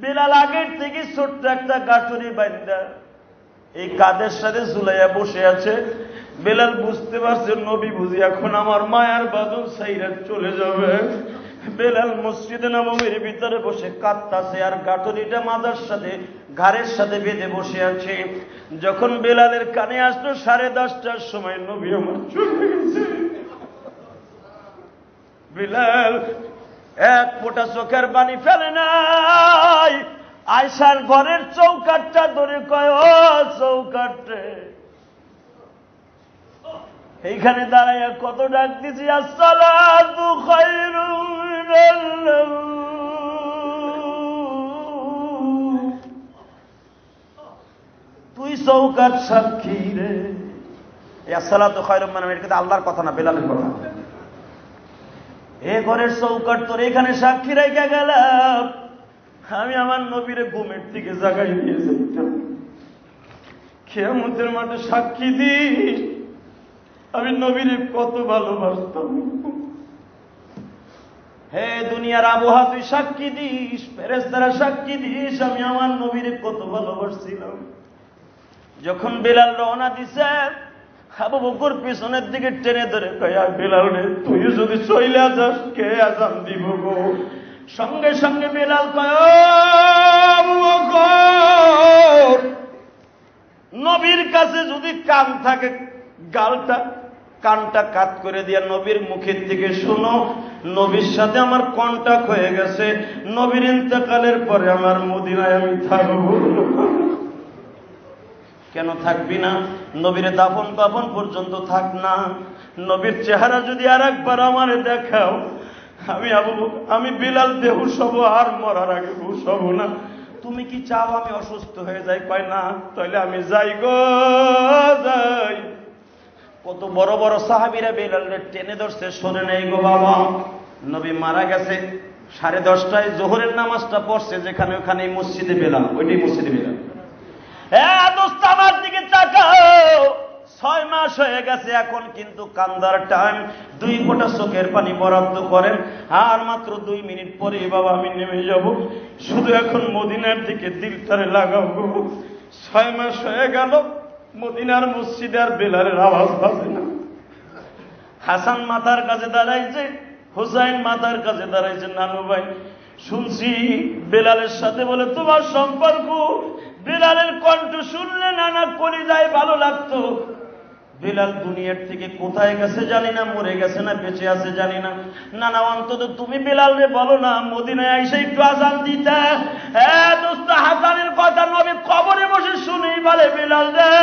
বেলাল আগের থেকে ছোট্ট একটা গাঁটুরি বান্দা এই কাদের সাথে ঝুলাইয়া বসে আছে। বেলাল বুঝতে পারছে নবী বুঝি এখন আমার মায়ার বাদল সাইরা চলে যাবে। বেলাল মসজিদে নববীর ভিতরে বসে কাঁদতাছে, আর গাঁটুরিটা মাথার সাথে ঘাড়ের সাথে বেঁধে বসে আছে। যখন বেলালের কানে আসলো 10:30টার সময় নবী আমার চলে গেছে। বেলাল এক ফোঁটা চোখের পানি ফেলে নাই, আয়সার ঘরের চৌকাঠটা ধরে কয়, ও চৌকাঠে, এইখানে দাঁড়াইয়া কত ডাক দিছি, আসসালাতু খায়রুম মিনাল নাওম, তুই চৌকাঠ সাক্ষী রে। এই আসসালাতু খায়রুম মানে এটা কিন্তু আল্লাহর কথা না, বেলালের কথা। এ ঘরের চৌকাঠ তোর এখানে সাক্ষী রেখে গেলাম, আমি আমার নবীরে ঘুমের থেকে জাগাই দিয়ে যাইতাম, কিয়ামতের মাঠে সাক্ষী দি আমি নবীরে কত ভালোবাসতাম। হে দুনিয়ার আবহাওয়া তুই সাক্ষী দিস, ফেরেশতারা সাক্ষী দিস, আমি আমার নবীরে কত ভালোবাসছিলাম। যখন বেলাল রওনা দিছে, আবু বকর পিছনের দিকে টেনে ধরে কয়, বেলাল রে, তুই যদি চইলা যাস কে আজান দিব গো। সঙ্গে সঙ্গে বেলাল কয়, আবু বকর, নবীর কাছে যদি কান থাকে কানটা কাত করে দিয়া নবীর মুখের দিকে শোনো, নবীর সাথে আমার কন্টাক্ট হয়ে গেছে, নবীর ইন্তেকালের পরে আমার মদিনায় আমি থাকব। কেন থাকবি না? নবীর দাফন কাফন পর্যন্ত থাক না, নবীর চেহারা যদি আর একবার আমারে দেখাও, আমি বেলাল বেহুশ হব, আর মরার আগে হুশ হব না। তুমি কি চাও আমি অসুস্থ হয়ে যাই? কয় না, তাহলে আমি যাই গো যাই। কত বড় বড় সাহাবীরা বেলালের টেনে ধরছে, শোনে নেই গো বাবা, নবী মারা গেছে। 10:30টায় জোহরের নামাজটা পড়ছে যেখানে, ওখানে মসজিদে বেলাল, ওইটাই মসজিদে বেলাল। দোস্ত আমার দিকে তাকাও, 6 মাস হয়ে গেছে, এখন কিন্তু কান্দার টাইম। 2 ফোঁটা চোখের পানি বরাদ্দ করেন, আর মাত্র 2 মিনিট পরে বাবা আমি নেমে যাব। শুধু এখন মদিনার দিকে দিলটারে লাগাও গো। 6 মাস হয়ে গেল, মদিনার মসজিদে আর বেলালের আওয়াজ বাজে না। হাসান মাথার কাছে দাঁড়াইছে, হুসাইন মাথার কাছে দাঁড়াইছে, নানু ভাই শুনছি বেলালের সাথে বলে তোমার সম্পর্ক। বেলালের কণ্ঠ শুনলে নানা কলিজায় ভালো লাগতো। বেলাল দুনিয়ার থেকে কোথায় গেছে জানি না, মরে গেছে না বেঁচে আছে জানি না। নানা অন্তত তুমি বেলালরে বলো না মদিনায় আইসা একটু আজান দিতে। হ্যাঁ দোস্ত, হাসানের কথা নবী কবরে বসে শুনেই বলে, বেলাল রে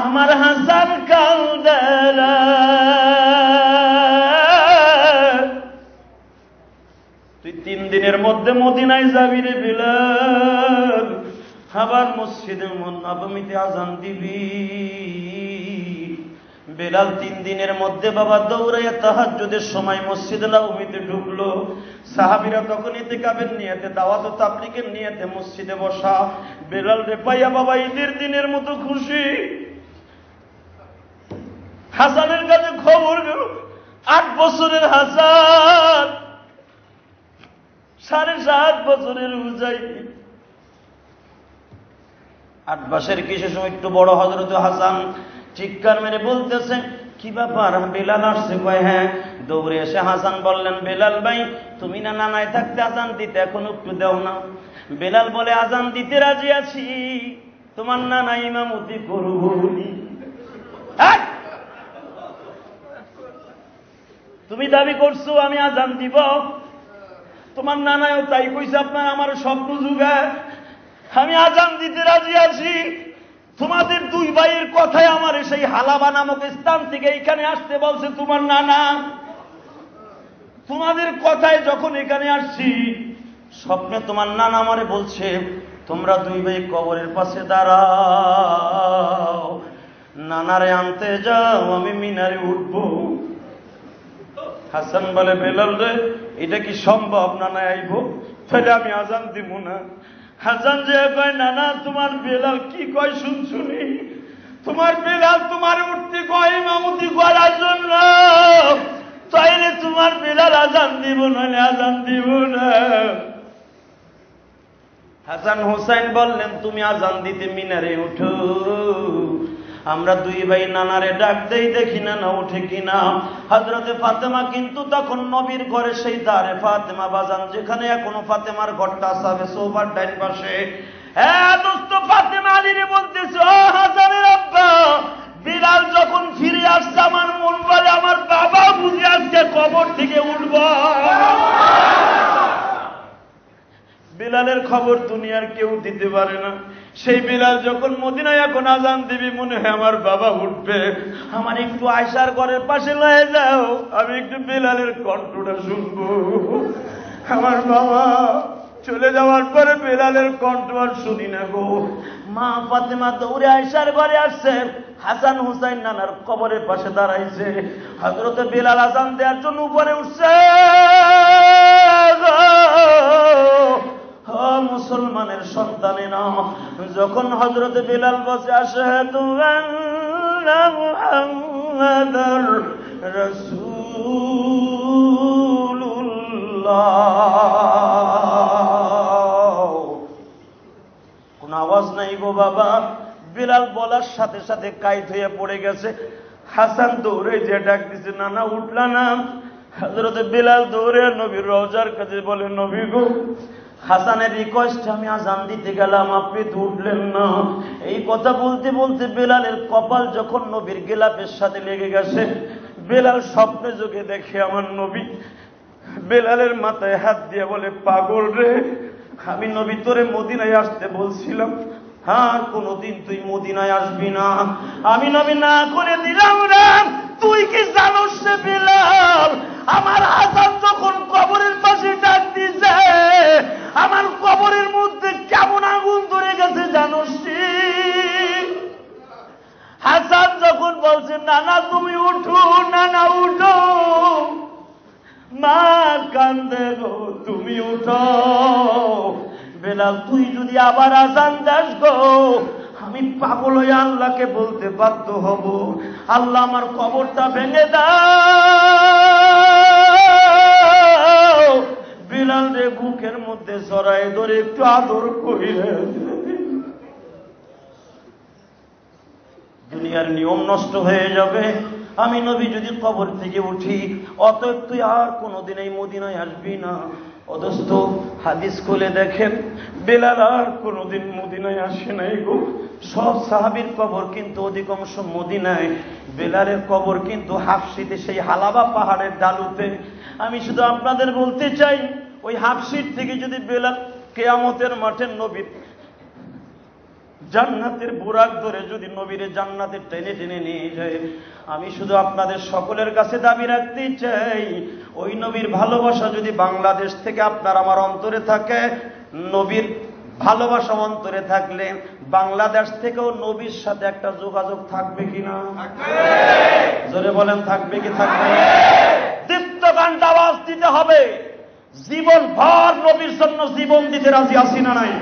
আমার হাসান কান্দে রে। তুই 3 দিনের মধ্যে মদিনায় যাবি রে বেলাল, আবার মসজিদে নববীতে আজান দিবি। বেলাল 3 দিনের মধ্যে বাবা দৌড়াইয়া তাহাজ্জুদের সময় মসজিদে নববীতে ঢুকলো। সাহাবীরা তখন ইতিকাফের নিয়তে, দাওয়াত ও তাবলীগের নিয়তে মসজিদে বসা। বেলাল রে পাইয়া বাবা ঈদের দিনের মতো খুশি। হাসানের কাছে খবর গেল, 8 বছরের হাসান 7.5 বছরের হুজাইর। 8 মাসের কিছু সময় একটু বড় হযরত হাসান চিৎকার মেরে বলতেছে, কি ব্যাপার বেলাল আসছে? কয় হ্যাঁ। দৌড়ে এসে হাসান বললেন, বেলাল ভাই তুমি না নানায় থাকতে আজান দিতে, এখন একটু দাও না। বেলাল বলে, আজান দিতে রাজি আছি, তোমার নানা ইমামতি করবনি। তুমি দাবি করছো আমি আজান দিব, তোমার নানায়ও তাই কইছে, আপনার আমার স্বপ্ন যুগায় আমি আজান দিতে রাজি আছি। তোমাদের 2 ভাইয়ের কথায় আমার সেই হালাবা নামক স্থান থেকে এখানে আসতে বলছে তোমার নানা। তোমাদের কথায় যখন এখানে আসছি, স্বপ্নে তোমার নানা আমারে বলছে তোমরা 2 ভাই কবরের পাশে দাঁড়াও, নানারে আনতে যাও, আমি মিনারে উঠবো। হাসান বলে, বেলাল রে এটা কি সম্ভব? নানা আইব, তাহলে আমি আজান দিব না। হাসান যে কয়, নানা তোমার বেলাল কি কয় শুনি, তোমার বেলাল তোমার উঠতে কয় ইমামতি করার জন্য, তাইলে তোমার বেলাল আজান দিব নাহলে আজান দিব না। হাসান হুসাইন বললেন, তুমি আজান দিতে মিনারে উঠো, আমরা 2 ভাই নানারে ডাক দেই, দেখি নানা ওঠে কিনা। হযরতে ফাতেমা কিন্তু তখন নবীর ঘরে সেই দারে ফাতেমা বাজান, যেখানে এখনো ফাতেমার ঘরটা আছে সোফার ডাইন পাশে। হ্যাঁ দোস্ত, ফাতেমা আলীরে বলতেছে, ও হাসানের আব্বা, বিলাল যখন ফিরে আসছে আমার মন বলে আমার বাবা বুঝি আজকে কবর থেকে উঠব। বিলালের খবর দুনিয়ার কেউ দিতে পারে না। সেই বিলাল যখন মদিনায় এখন আজান দিবি, মনে হয় আমার বাবা উঠবে, আমার একটু আয়সার ঘরের পাশে লয়ে যাও, আমি একটু বিলালের কণ্ঠটা শুনবো। আমার বাবা চলে যাওয়ার পরে বিলালের কণ্ঠ আর শুনি না গো। মা ফাতেমা দৌড়ে আয়সার ঘরে আসছে, হাসান হুসাইন নানার কবরের পাশে দাঁড়াইছে। হযরতে বিলাল আজান দেওয়ার জন্য উপরে উঠছে। মুসলমানের সন্তানেরা, যখন হযরতে বিলাল বসে আশহাদু আন্না মুহাম্মাদার রাসূলুল্লাহ, কোন আওয়াজ নাই গো বাবা। বিলাল বলার সাথে সাথে কাইত হয়ে পড়ে গেছে। হাসান দৌড়ে যে ডাক দিছে, নানা উঠলা না? হযরতে বিলাল দৌড়ে নবীর রওজার কাছে বলে, নবী গো, হাসানের রিকোয়েস্ট আমি আজান দিতে গেলাম, আপনি তো উঠলেন না। এই কথা বলতে বলতে বেলালের কপাল যখন নবীর গেলাপের সাথে লেগে গেছে, বেলাল স্বপ্নে যোগে দেখে আমার নবী। বেলালের মাথায় হাত দিয়ে বলে, পাগল রে, আমি নবী তোরে মদিনায় আসতে বলছিলাম, হ্যাঁ কোনদিন তুই মদিনায় আসবি না, আমি নবী না করে দিলাম রে। তুই কি জানোস সে বেলাল, আমার হাসান যখন কবরের পাশে ডাক দিছে, আমার কবরের মধ্যে কেমন আগুন ধরে গেছে জানোস? হাসান যখন বলছে, নানা তুমি উঠো, নানা উঠো, মা কান্দে গো, তুমি উঠো। বেলাল তুই যদি আবার আজান দাস গো, আমি পাগল হয়ে আল্লাহকে বলতে বাধ্য হব, আল্লাহ আমার কবরটা ভেঙে দাও। বেলাল রে বুকের মধ্যে জড়ায় ধরে একটু আদর করিলে। দুনিয়ার নিয়ম নষ্ট হয়ে যাবে, আমি নবী যদি কবর থেকে উঠি, অতএব তুই আর কোনোদিন এই মদিনায় আসবি না। অদস্ত হাদিস খুলে দেখেন, বেলাল আর কোনোদিন মদিনায় আসে নাই গো। সব সাহাবীর কবর কিন্তু অধিকাংশ মদিনায়, বেলালের কবর কিন্তু হাফসিতে, সেই হালাবা পাহাড়ের ডালুতে। আমি শুধু আপনাদের বলতে চাই, ওই হাফসিট থেকে যদি বেলাল কিয়ামতের মাঠে নবীর জান্নাতের বুরাক ধরে যদি নবীরে জান্নাতের টেনে টেনে নিয়ে যায়, আমি শুধু আপনাদের সকলের কাছে দাবি রাখতে চাই, ওই নবীর ভালোবাসা যদি বাংলাদেশ থেকে আপনার আমার অন্তরে থাকে, নবীর ভালোবাসা অন্তরে থাকলে বাংলাদেশ থেকেও নবীর সাথে একটা যোগাযোগ থাকবে কিনা? জোরে বলেন, থাকবে কি থাকবে? দীপ্তকান্ত আওয়াজ দিতে হবে, জীবন ভর নবীর জন্য জীবন দিতে রাজি আছি না নাই?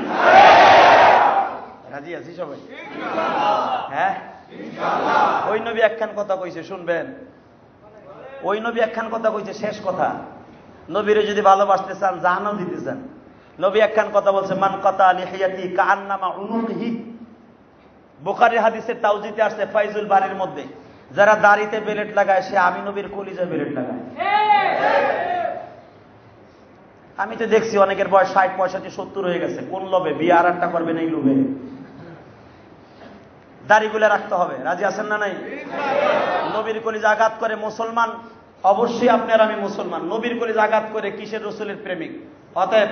রাজি আছি সবাই? হ্যাঁ, ওই নবী একখান কথা কইছে, শুনবেন। ওই নবী একখান কথা কইছে, শেষ কথা। নবীরে যদি ভালোবাসতে চান, জাহান্নাম দিতে চান, নবী একখান কথা বলছে, মান কাতা লিহিয়াতি কাআন্নামা উনুকিহি। বুখারী হাদিসের তাওজিতে আসছে ফাইজুল বারীর মধ্যে, যারা দাড়িতে বেলেট লাগায় সে আমি নবীর কলিজায় বেলেট লাগায়। আমি তো দেখছি অনেকের বয়স 60, 65, 70 হয়ে গেছে, কোন লোভে বিয়ে আর একটা করবেন এই লোভে? দাড়িগুলো রাখতে হবে। রাজি আছেন না নাই? নবীর কলিজা আঘাত করে মুসলমান, অবশ্যই আপনার আমি মুসলমান। নবীর কলিজা আঘাত করে কিসের রসুলের প্রেমিক? অতএব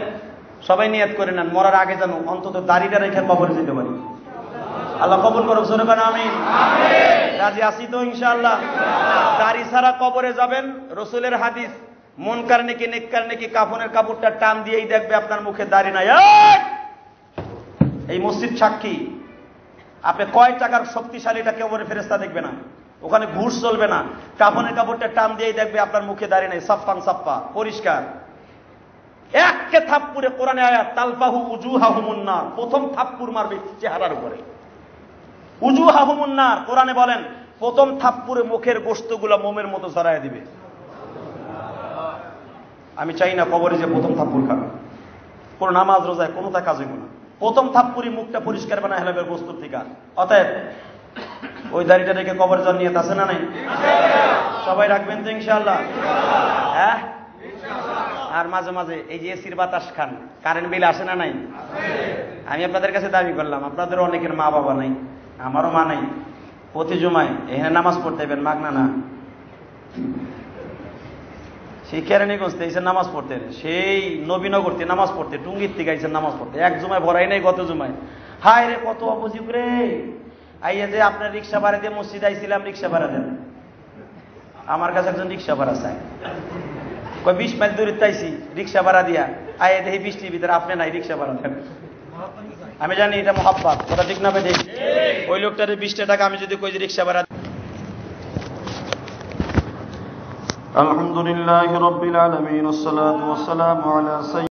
সবাই নিয়ত করে নেন, মরার আগে যেন অন্তত দাড়িটা রেখে কবরে যেতে পারি। আল্লাহ কবুল করুক, জোরে বলেন আমিন। রাজি আছি তো ইনশাআল্লাহ? দাড়ি ছাড়া কবরে যাবেন, রসুলের হাদিস, মুনকার নেকি নেককার নেকি কাফনের কাপড়টা টান দিয়েই দেখবে আপনার মুখে দাড়ি নাই। এই মসজিদ সাক্ষী, আপনি কয় টাকার শক্তিশালীটা কবরে ফেরেশতা দেখবে না, ওখানে ঘুষ চলবে না, কাফনের কাপড়টা টান দিয়েই দেখবে আপনার মুখে দাড়ি নাই, সাফান সাফা পরিষ্কার। একে থাপ্পুরে কোরআনে আয়াত, তালফাহু উজুহাহুমুন নার, প্রথম থাপ্পুর মারবে চেহারার উপরে। উজুহাহুমুন নার, কোরআনে বলেন প্রথম থাপ্পুরে মুখের গোশতগুলো মোমের মতো জড়ায় দিবে। আমি চাই না কবরে যে প্রথম থাপ্পুর খাবে, কোন নামাজ রোজায় কোনোটা কাজ হইব না। প্রথম থাপ্পুরি মুখটা পরিষ্কার বানায় হেলাবের বস্তুর থেকে। অতএব ওই দাড়িটা রেখে কবর যাওয়ার নিয়ত আছে না নাই? সবাই রাখবেন তো ইনশাআল্লাহ? হ্যাঁ, আর মাঝে মাঝে এই যে এসির বাতাস খান, কারেন্ট বিল আসে না নাই? আমি আপনাদের কাছে দাবি করলাম, আপনাদের অনেকের মা বাবা নাই, আমারও মা নাই, প্রতি জুমায় এখানে নামাজ পড়তে হবেন, মাগনা না। সেই কেরানীগঞ্জ থেকে এসে নামাজ পড়তে, সেই নবীনগরতে নামাজ পড়তে, টুঙ্গির থেকে আইসেন নামাজ পড়তে, এক জুমায় ভরাই নাই, গত জুমায়। হায় রে কত অবজিব রে, আইয়া যে আপনার রিক্সা ভাড়া দিয়ে মসজিদ আইছিলাম, রিক্সা ভাড়া দেন। আমার কাছে একজন রিক্সা ভাড়া চায়, কয় 20 মাইল দূরে তাইছি রিক্সা ভাড়া দিয়া, আইয়া দেখি বৃষ্টির ভিতরে আপনি নাই, রিক্সা ভাড়া দেন। আমি জানি এটা মহাব্বত, কথা ঠিক না বেঠিক? ওই লোকটার 20 টাকা আমি যদি কই যে রিক্সা ভাড়া। الحمد لله رب العالمين والصلاة والسلام على سيدنا